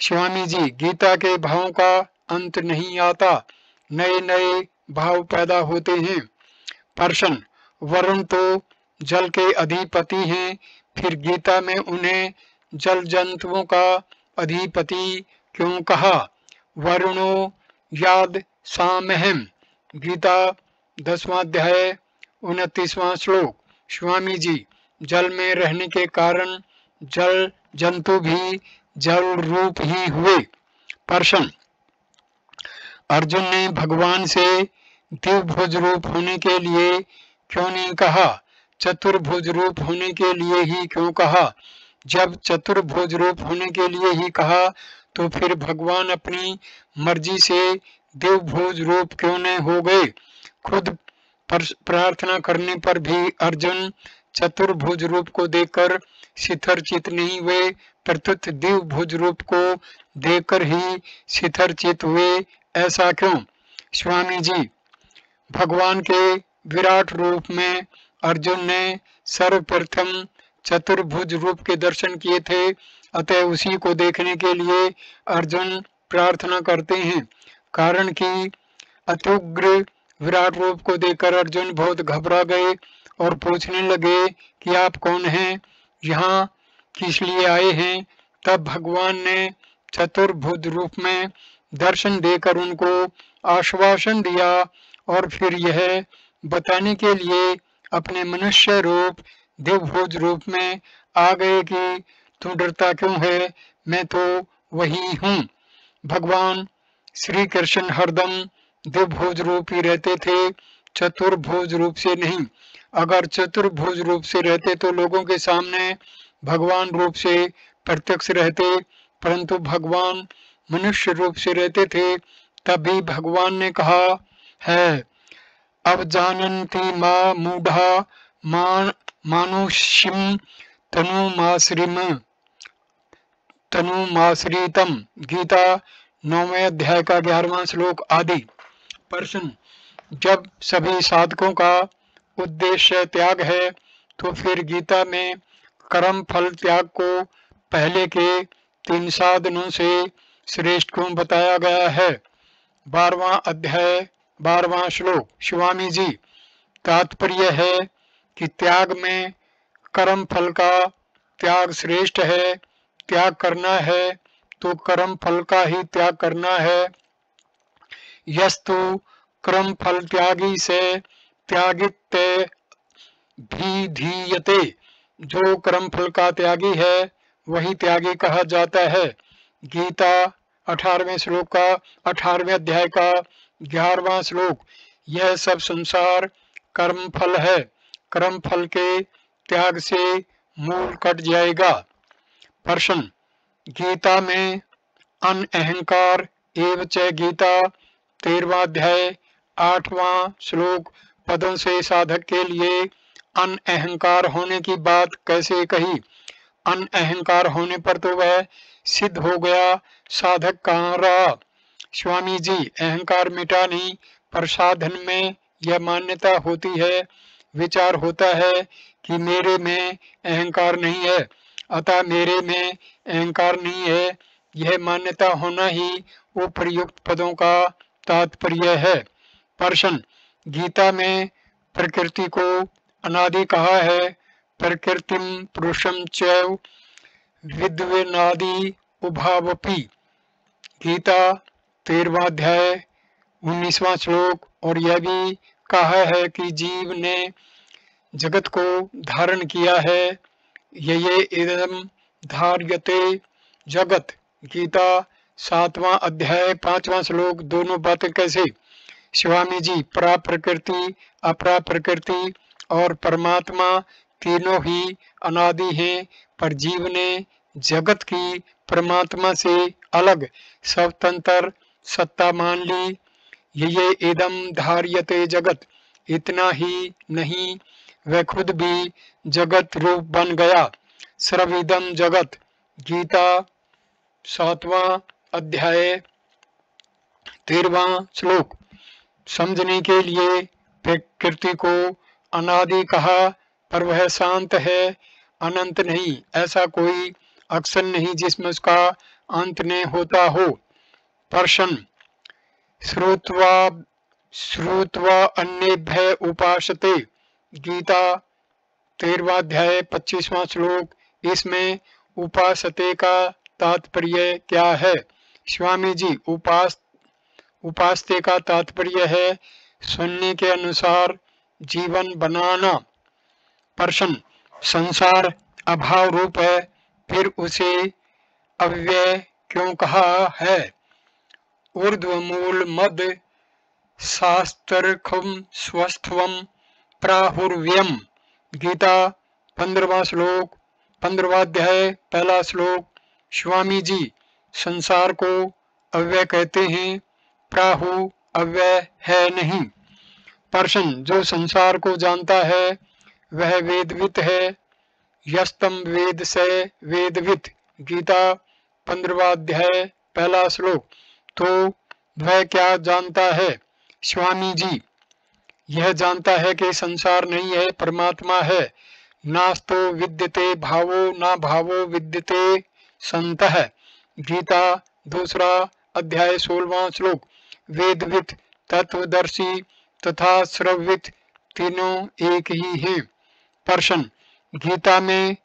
स्वामी जी, गीता के भावों का अंत नहीं आता, नए नए भाव पैदा होते हैं। प्रश्न, वरुण तो जल के अधिपति हैं, फिर गीता में उन्हें जल जंतुओं का अधिपति क्यों कहा? वरुणो याद सामहम, गीता 10वां अध्याय 29वां श्लोक। स्वामी जी, जल में रहने के कारण जल जंतु भी जल रूप ही हुए। प्रश्न, अर्जुन ने भगवान से द्विभुज रूप होने के लिए क्यों नहीं कहा? चतुर्भुज रूप होने के लिए ही क्यों कहा? जब चतुर्भुज रूप होने के लिए ही कहा तो फिर भगवान अपनी मर्जी से द्विभुज रूप क्यों नहीं हो गए? खुद प्रार्थना करने पर भी अर्जुन चतुर्भुज रूप को देखकर शिथिरचित नहीं हुए, प्रत्युत द्विभुज रूप को देखकर ही शिथिरचित हुए, ऐसा क्यों? स्वामी जी, भगवान के विराट रूप में अर्जुन ने सर्वप्रथम चतुर्भुज रूप के दर्शन किए थे, अतः उसी को देखने के लिए अर्जुन प्रार्थना करते हैं। कारण कि अत्युग्र विराट रूप को देखकर अर्जुन बहुत घबरा गए और पूछने लगे कि आप कौन हैं, यहाँ किस लिए आए हैं? तब भगवान ने चतुर्भुज रूप में दर्शन देकर उनको आश्वासन दिया और फिर यह बताने के लिए अपने मनुष्य रूप द्विभुज रूप में आ गए कि तू डरता क्यों है, मैं तो वही हूँ। भगवान श्री कृष्ण हरदम द्विभुज रूप ही रहते थे, चतुर्भुज रूप से नहीं। अगर चतुर्भुज रूप से रहते तो लोगों के सामने भगवान रूप से प्रत्यक्ष रहते, परंतु भगवान मनुष्य रूप से रहते थे। तभी भगवान ने कहा है, अब जानन्ति मा मूढ़ा मानुष्यम तनुमाश्रितम, गीता 9वें अध्याय का 11वां श्लोक आदि। प्रश्न, जब सभी साधकों का उद्देश्य त्याग है तो फिर गीता में कर्म फल त्याग को पहले के 3 साधनों से श्रेष्ठ क्यों बताया गया है? 12वां अध्याय 12वां श्लोक। स्वामी जी, तात्पर्य है कि त्याग में कर्म फल का त्याग श्रेष्ठ है। त्याग करना है तो कर्म फल का ही त्याग करना है। यस्तु कर्म फल त्यागी से त्यागित भी धीयते, जो कर्म फल का त्यागी है वही त्यागी कहा जाता है। गीता 18वें श्लोक का 18वें अध्याय का 11वां श्लोक। यह सब संसार कर्म फल है, कर्म फल के त्याग से मूल कट जाएगा। प्रश्न, गीता में अनअहंकार एवच गीता 13वां अध्याय 8वां श्लोक पदों से साधक के लिए अनअहंकार होने की बात कैसे कही? अनअहंकार होने पर तो वह सिद्ध हो गया, साधक कहाँ रहा? स्वामी जी, अहंकार मिटा नहीं, पर साधन में यह मान्यता होती है, विचार होता है कि मेरे में अहंकार नहीं है, अतः मेरे में अहंकार नहीं है। यह मान्यता होना ही उपर्युक्त पदों का तात्पर्य है। प्रश्न, गीता में प्रकृति को अनादि कहा है, प्रकृतिम पुरुषम चैव विद्वेनादि उभावपि, गीता 13वां अध्याय 19वां श्लोक। और यह भी कहा है कि जीव ने जगत को धारण किया है, ये इदम धार्यते जगत, गीता 7वां अध्याय 5वां श्लोक। दोनों बातें कैसे? स्वामी जी, परा प्रकृति, अपरा प्रकृति और परमात्मा तीनों ही अनादि हैं, पर जीव ने जगत की परमात्मा से अलग स्वतंत्र सत्ता मान ली। ये इदम धार्यते जगत, इतना ही नहीं, वह खुद भी जगत रूप बन गया। सर्वइदम जगत, गीता 7वां अध्याय 13वां श्लोक। समझने के लिए प्रकृति को अनादि कहा, पर वह शांत है, अनंत नहीं। ऐसा कोई अक्षर नहीं जिसमें उसका अंत न होता हो। प्रश्न, श्रुत्वा अन्येभ्य उपासते, गीता 13वां अध्याय 25वां श्लोक। इसमें उपासते का तात्पर्य क्या है? स्वामी जी, उपासते का तात्पर्य है सुनने के अनुसार जीवन बनाना। प्रश्न, संसार अभाव रूप है, फिर उसे अव्यय क्यों कहा है? ऊर्ध्वमूल मद शास्त्रखम स्वस्थवम प्राहुर्व्यम। गीता 15वां श्लोक, 15वां अध्याय, पहला श्लोक। स्वामी जी, संसार को अव्यय कहते हैं, प्राहु अव्यय है नहीं। प्रश्न, जो संसार को जानता है वह वेदवित है। यस्तम वेद से वेदवित। गीता 15वां अध्याय, पहला श्लोक। तो वह क्या जानता है? स्वामी जी, यह जानता है कि संसार नहीं है, परमात्मा है। नास्तो विद्यते भावो ना भावो विद्यते संतः। गीता 2 अध्याय 16वां श्लोक। वेदवित, तत्वदर्शी तथा श्रववित तीनों एक ही हैं। प्रश्न, गीता में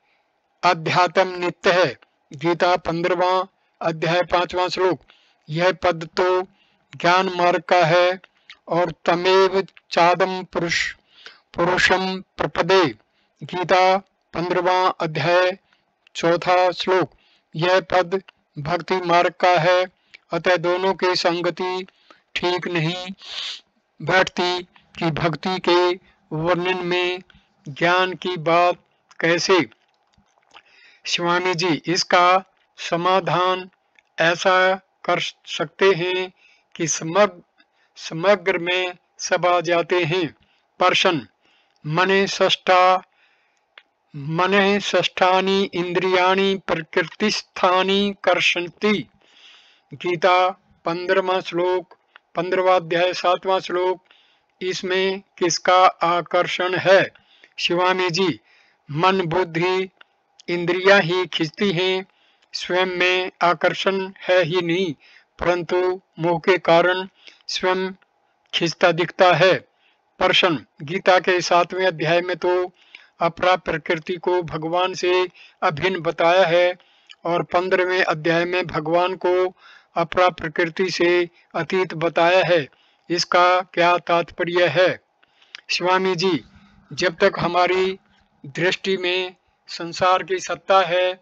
अध्यात्म नित्य है। गीता 15वां अध्याय 5वां श्लोक। यह पद तो ज्ञान मार्ग का है और तमेव चादम पुरुषम प्रपदे। गीता 15वां अध्याय 4था श्लोक। यह पद भक्ति मार्ग का है, अतः दोनों की संगति ठीक नहीं बैठती कि भक्ति के वर्णन में ज्ञान की बात कैसे? स्वामी जी, इसका समाधान ऐसा कर सकते हैं कि समग्र में सब आ जाते हैं। प्रश्न, मने षष्ठानि इंद्रियाणि प्रकृतिस्थानि कर्षन्ति। गीता 15वां श्लोक, 15वां अध्याय 7वां श्लोक। इसमें किसका आकर्षण है? स्वामी जी, मन बुद्धि इंद्रियां ही खींचती हैं, स्वयं में आकर्षण है ही नहीं, परंतु मोह के कारण स्वयं खींचता दिखता है। प्रश्न, गीता के 7वें अध्याय में तो अपरा प्रकृति को भगवान से अभिन्न बताया है और 15वें अध्याय में भगवान को अपरा प्रकृति से अतीत बताया है। इसका क्या तात्पर्य है? स्वामी जी, जब तक हमारी दृष्टि में संसार की सत्ता है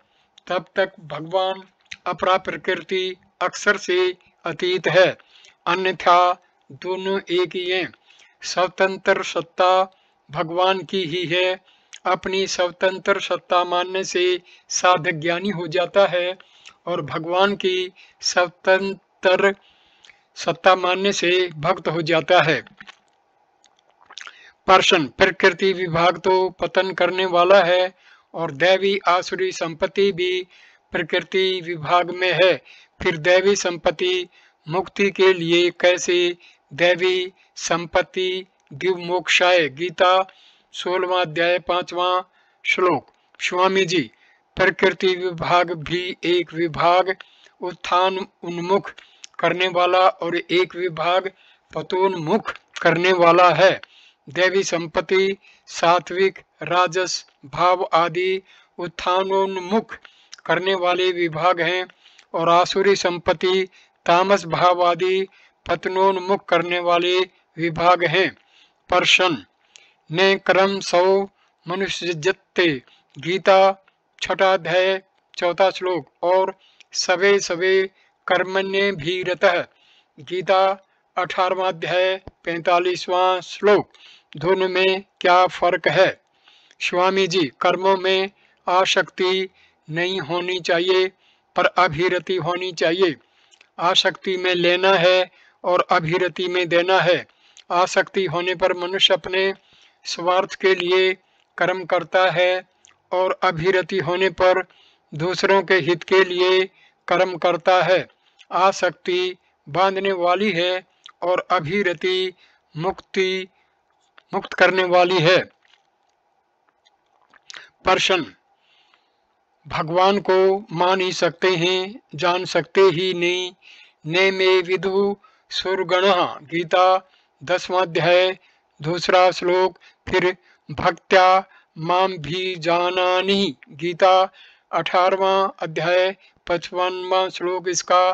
तब तक भगवान अपरा प्रकृति अक्षर से अतीत है, अन्यथा दोनों एक ही हैं। स्वतंत्र सत्ता भगवान की ही है। अपनी स्वतंत्र सत्ता मानने से साधक ज्ञानी हो जाता है और भगवान की स्वतंत्र सत्ता मानने से भक्त हो जाता है। प्रश्न, प्रकृति विभाग तो पतन करने वाला है और दैवी आसुरी संपत्ति भी प्रकृति विभाग में है, फिर दैवी संपत्ति मुक्ति के लिए कैसे दैवी संपत्ति दिव्य मोक्षाय? गीता 16वां अध्याय 5वां श्लोक। स्वामी जी, प्रकृति विभाग भी एक विभाग उत्थान उन्मुख करने वाला और एक विभाग पतोन्मुख करने वाला है। दैवी संपत्ति सात्विक राजस भाव आदि उत्थानोन्मुख करने वाले विभाग हैं और आसुरी संपत्ति तामस भाव आदि पतनोन्मुख करने वाले विभाग हैं। प्रश्न, ने क्रम सौ मनुष्य जत्ते। गीता 6वां अध्याय 4था श्लोक। और सवे सवे कर्मण्य भी रतः। गीता 18वां अध्याय 45वां श्लोक। दोनों में क्या फर्क है? स्वामी जी, कर्मों में आसक्ति नहीं होनी चाहिए पर अभिरति होनी चाहिए। आसक्ति में लेना है और अभिरति में देना है। आसक्ति होने पर मनुष्य अपने स्वार्थ के लिए कर्म करता है और अभिरति होने पर दूसरों के हित के लिए कर्म करता है। आसक्ति बांधने वाली है और अभिरति मुक्त करने वाली है। प्रश्न, भगवान को मान ही सकते हैं, जान सकते ही नहीं। ने में विदु सुरगणः। गीता 10वां अध्याय 2 श्लोक। फिर भक्त्या माम भी जानानि। गीता 18वां अध्याय 55वां श्लोक। इसका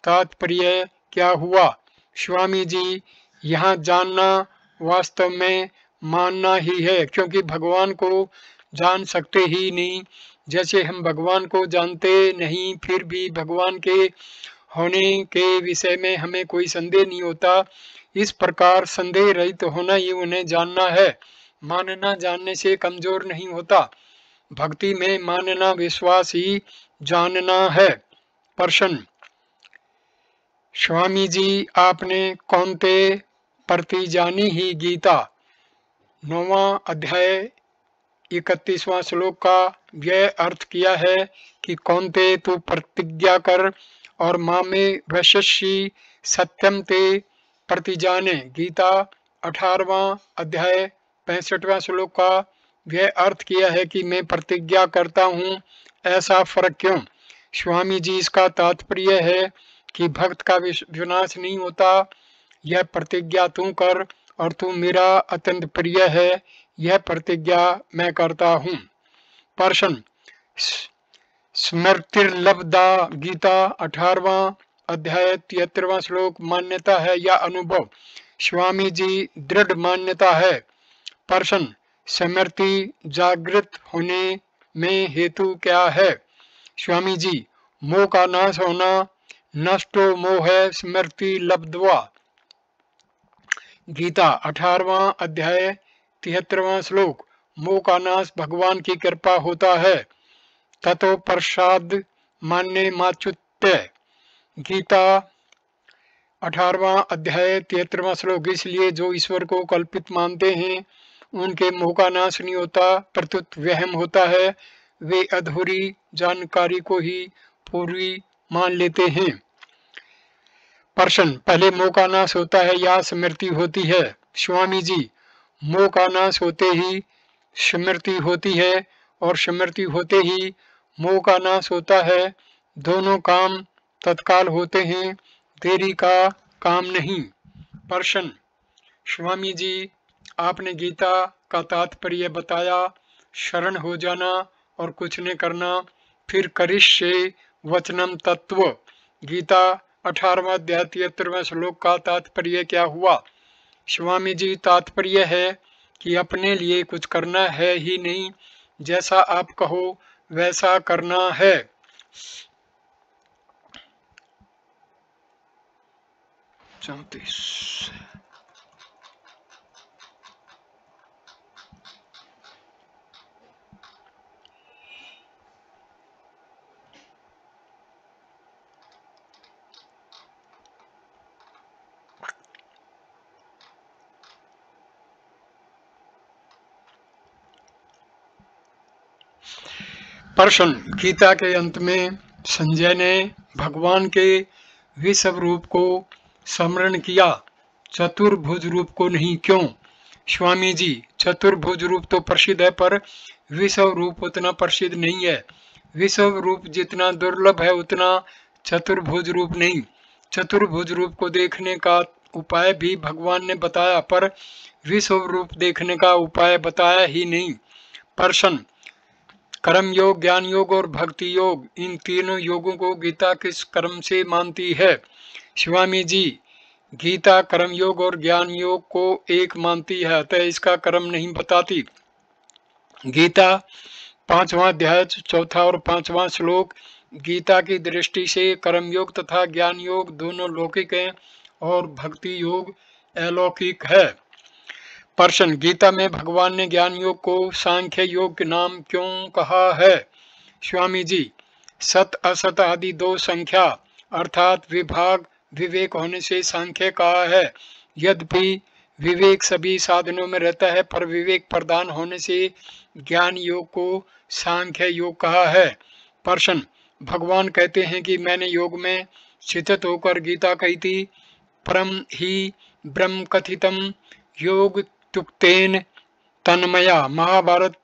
तात्पर्य क्या हुआ? स्वामी जी, यहाँ जानना वास्तव में मानना ही है, क्योंकि भगवान को जान सकते ही नहीं। जैसे हम भगवान को जानते नहीं, फिर भी भगवान के होने के विषय में हमें कोई संदेह नहीं होता, इस प्रकार संदेह रहित तो होना ही उन्हें जानना है। मानना जानने से कमजोर नहीं होता। भक्ति में मानना विश्वास ही जानना है। प्रश्न, स्वामी जी, आपने कौनते प्रति जानी ही गीता 9वां अध्याय 31वां श्लोक का यह अर्थ किया है कि कौनते तू प्रतिज्ञा कर और मामे वैश्यसी सत्यम ते प्रतिजाने। गीता 18वां अध्याय 65वां श्लोक का यह अर्थ किया है कि मैं प्रतिज्ञा करता हूँ, ऐसा फर्क क्यों? स्वामी जी, इसका तात्पर्य है कि भक्त का विनाश नहीं होता। यह प्रतिज्ञा तू कर और तू मेरा अत्यंत प्रिय है, यह प्रतिज्ञा मैं करता हूँ। प्रश्न, स्मृतिर्लब्धा। गीता 18वां अध्याय 73वां श्लोक मान्यता है या अनुभव? स्वामी जी, दृढ़ मान्यता है। प्रश्न, स्मृति जागृत होने में हेतु क्या है? स्वामी जी, मोह का नाश होना। नष्टो मोह स्मृति लब्ध्वा। गीता 18वां अध्याय 73वां श्लोक। मोह का नाश भगवान की कृपा होता है। ततो प्रसाद मान्य माच्युत्य। गीता 18वां अध्याय 73वां श्लोक। इसलिए जो ईश्वर को कल्पित मानते हैं उनके मोह का नाश नहीं होता, प्रत्युत वहम होता है। वे अधूरी जानकारी को ही पूरी मान लेते हैं। प्रश्न, पहले मोह का नाश होता है या स्मृति होती है? स्वामी जी, मोह का नाश होते ही स्मृति होती है और स्मृति होते ही मोह का नाश होता है। दोनों काम तत्काल होते हैं, देरी का काम नहीं। प्रश्न, स्वामी जी, आपने गीता का तात्पर्य बताया, शरण हो जाना और कुछ न करना, फिर करिष्ये वचनम तत्व। गीता 18वां अध्याय 73वां श्लोक का तात्पर्य क्या हुआ? स्वामी जी, तात्पर्य है कि अपने लिए कुछ करना है ही नहीं, जैसा आप कहो वैसा करना है। प्रश्न, गीता के अंत में संजय ने भगवान के विश्व रूप को स्मरण किया, चतुर्भुज रूप को नहीं, क्यों? स्वामी जी, चतुर्भुज रूप तो प्रसिद्ध है, पर विश्व रूप उतना प्रसिद्ध नहीं है। विश्व रूप जितना दुर्लभ है उतना चतुर्भुज रूप नहीं। चतुर्भुज रूप को देखने का उपाय भी भगवान ने बताया, पर विश्व रूप देखने का उपाय बताया ही नहीं। प्रश्न, कर्म योग, ज्ञान योग और भक्ति योग, इन तीनों योगों को गीता किस कर्म से मानती है? स्वामी जी, गीता कर्म योग और ज्ञान योग को एक मानती है, अतः इसका कर्म नहीं बताती। गीता 5वां अध्याय 4था और 5वां श्लोक। गीता की दृष्टि से कर्म योग तथा ज्ञान योग दोनों लौकिक हैं और भक्ति योग अलौकिक है। प्रश्न, गीता में भगवान ने ज्ञान योग को सांख्य योग के नाम क्यों कहा है? स्वामी जी, सत असत आदि दो संख्या अर्थात विभाग विवेक होने से सांख्य कहा है। यद्यपि विवेक सभी साधनों में रहता है, पर विवेक प्रदान होने से ज्ञान योग को सांख्य योग कहा है। प्रश्न, भगवान कहते हैं कि मैंने योग में स्थित होकर गीता कही थी। परम ही ब्रह्म कथितम योग तुक्तेन तन्मया। महाभारत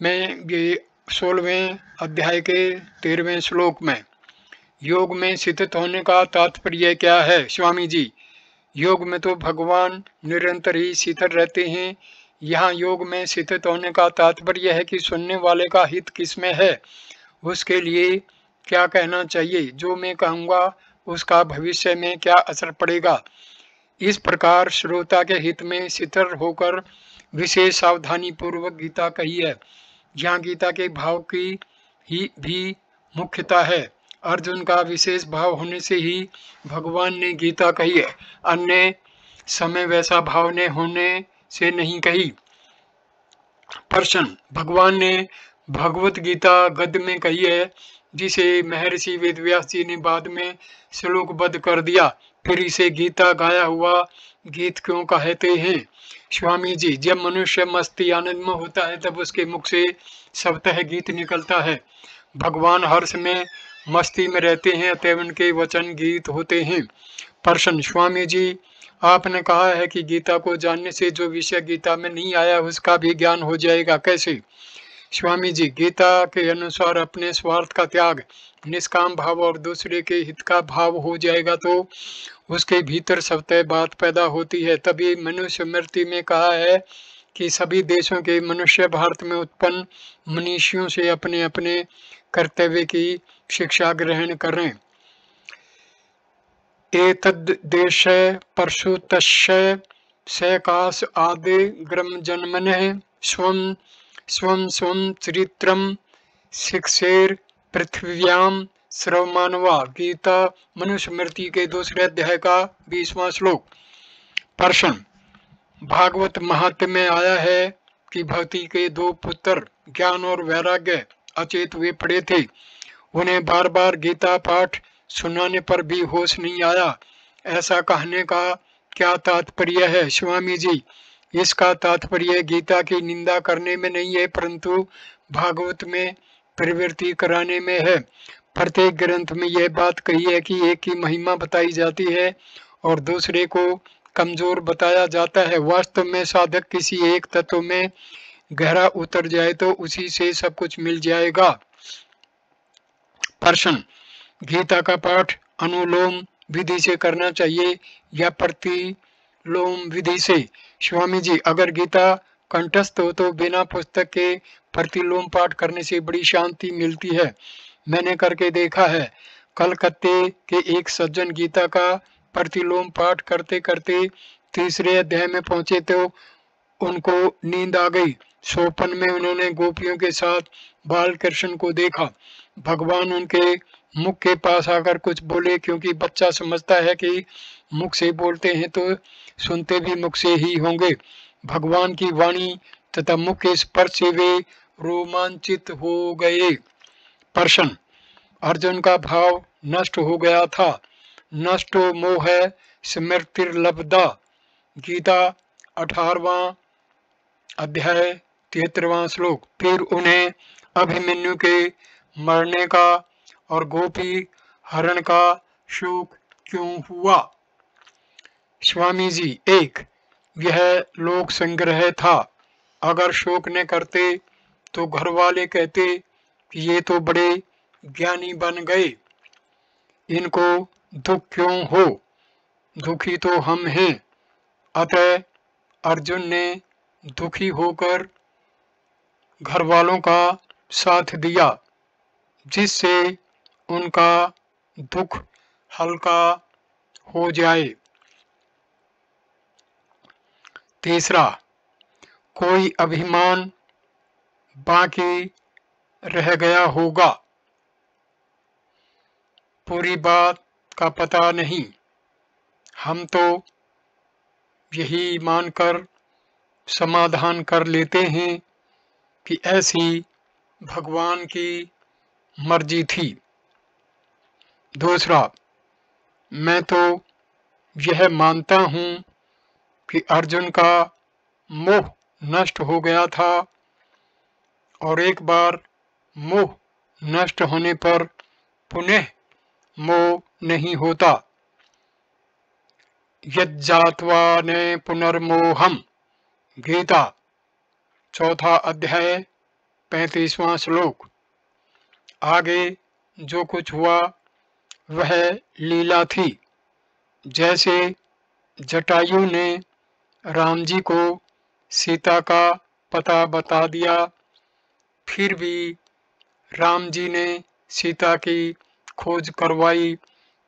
में ये 16वें अध्याय के 13वें श्लोक में योग में स्थित होने का तात्पर्य क्या है? स्वामी जी, योग में तो भगवान निरंतर ही स्थिर रहते हैं, यहाँ योग में स्थित होने का तात्पर्य है कि सुनने वाले का हित किसमें है, उसके लिए क्या कहना चाहिए, जो मैं कहूँगा उसका भविष्य में क्या असर पड़ेगा। इस प्रकार श्रोता के हित में स्थिर होकर विशेष सावधानी पूर्वक गीता कही है। यहाँ गीता के भाव की ही भी मुख्यता है। अर्जुन का विशेष भाव होने से ही भगवान ने गीता कही है, अन्य समय वैसा भाव ने होने से नहीं कही। प्रश्न, भगवान ने भगवत गीता गद्य में कही है, जिसे महर्षि वेदव्यास जी ने बाद में श्लोकबद्ध कर दिया, फिर इसे गीता गाया हुआ गीत क्यों कहते हैं। स्वामी जी, जब मनुष्य मस्ती आनंद में होता है तब उसके मुख से स्वतः गीत निकलता है। भगवान हर्ष में मस्ती में रहते हैं, अतः उनके वचन गीत होते हैं। प्रश्न, स्वामी जी, आपने कहा है कि गीता को जानने से जो विषय गीता में नहीं आया उसका भी ज्ञान हो जाएगा, कैसे। स्वामी जी, गीता के अनुसार अपने स्वार्थ का त्याग, निष्काम भाव और दूसरे के हित का भाव हो जाएगा तो उसके भीतर स्वतः बात पैदा होती है। तभी मनुष्य स्मृति में कहा है कि सभी देशों के मनुष्य भारत में उत्पन्न मनीषियों से अपने अपने कर्तव्य की शिक्षा ग्रहण करें। एतद् देश परशुतस्य सकाश आदि ग्रम जन्मनः स्वं स्वं स्वं चरित्रम शिक्षेर पृथ्व्याम श्रवमानवा। गीता मनुस्मृति के दूसरे अध्याय का 20वां श्लोक। प्रश्न, भागवत महात्म्य में आया है कि भक्ति के दो पुत्र ज्ञान और वैराग्य अचेत हुए पड़े थे। उन्हें बार बार गीता पाठ सुनाने पर भी होश नहीं आया। ऐसा कहने का क्या तात्पर्य है। स्वामी जी, इसका तात्पर्य गीता की निंदा करने में नहीं है, परंतु भागवत में प्रवृत्ति कराने में है। प्रत्येक ग्रंथ में यह बात कही है कि एक की महिमा बताई जाती है और दूसरे को कमजोर बताया जाता है। वास्तव में साधक किसी एक तत्व में गहरा उतर जाए तो उसी से सब कुछ मिल जाएगा। प्रश्न, गीता का पाठ अनुलोम विधि से करना चाहिए या प्रतिलोम विधि से। स्वामी जी, अगर गीता कंठस्थ हो तो बिना पुस्तक के प्रतिलोम पाठ करने से बड़ी शांति मिलती है। मैंने करके देखा है। कलकत्ते के एक सज्जन गीता का प्रतिलोम पाठ करते करते तीसरे अध्याय में पहुंचे तो उनको नींद आ गई। सोपन में उन्होंने गोपियों के साथ बाल कृष्ण को देखा। भगवान उनके मुख के पास आकर कुछ बोले, क्योंकि बच्चा समझता है कि मुख से बोलते हैं तो सुनते भी मुख से ही होंगे। भगवान की वाणी तथा मुख के स्पर्श से वे रोमांचित हो गए। प्रश्न, अर्जुन का भाव नष्ट हो गया था। नष्टो मोह स्मृतिर्लब्धा। गीता 18वां अध्याय 73वां श्लोक। फिर उन्हें अभिमन्यु के मरने का और गोपी हरण का शोक क्यों हुआ। स्वामी जी, एक, यह लोक संग्रह था। अगर शोक न करते तो घर वाले कहते कि ये तो बड़े ज्ञानी बन गए, इनको दुख क्यों हो, दुखी तो हम हैं। अतः अर्जुन ने दुखी होकर घर वालों का साथ दिया, जिससे उनका दुख हल्का हो जाए। तीसरा, कोई अभिमान बाकी रह गया होगा, पूरी बात का पता नहीं। हम तो यही मानकर समाधान कर लेते हैं कि ऐसी भगवान की मर्जी थी। दूसरा, मैं तो यह मानता हूँ कि अर्जुन का मोह नष्ट हो गया था और एक बार मोह नष्ट होने पर पुनः मोह नहीं होता। यज्जात्वा ने पुनर्मोहम। गीता 4वां अध्याय 35वां श्लोक। आगे जो कुछ हुआ वह लीला थी। जैसे जटायु ने राम जी को सीता का पता बता दिया। फिर भी राम जी ने सीता की खोज करवाई,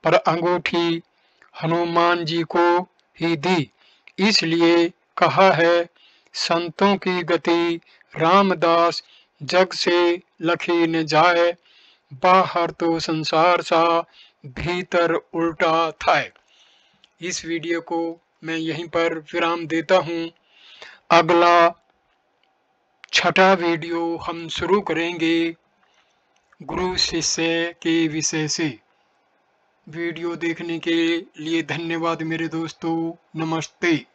पर अंगूठी हनुमान जी को ही दी। इसलिए कहा है, संतों की गति रामदास, जग से लखी न जाए, बाहर तो संसार सा, भीतर उल्टा था। इस वीडियो को मैं यहीं पर विराम देता हूँ। अगला छठा वीडियो हम शुरू करेंगे गुरु शिष्य के विषय से। वीडियो देखने के लिए धन्यवाद मेरे दोस्तों। नमस्ते।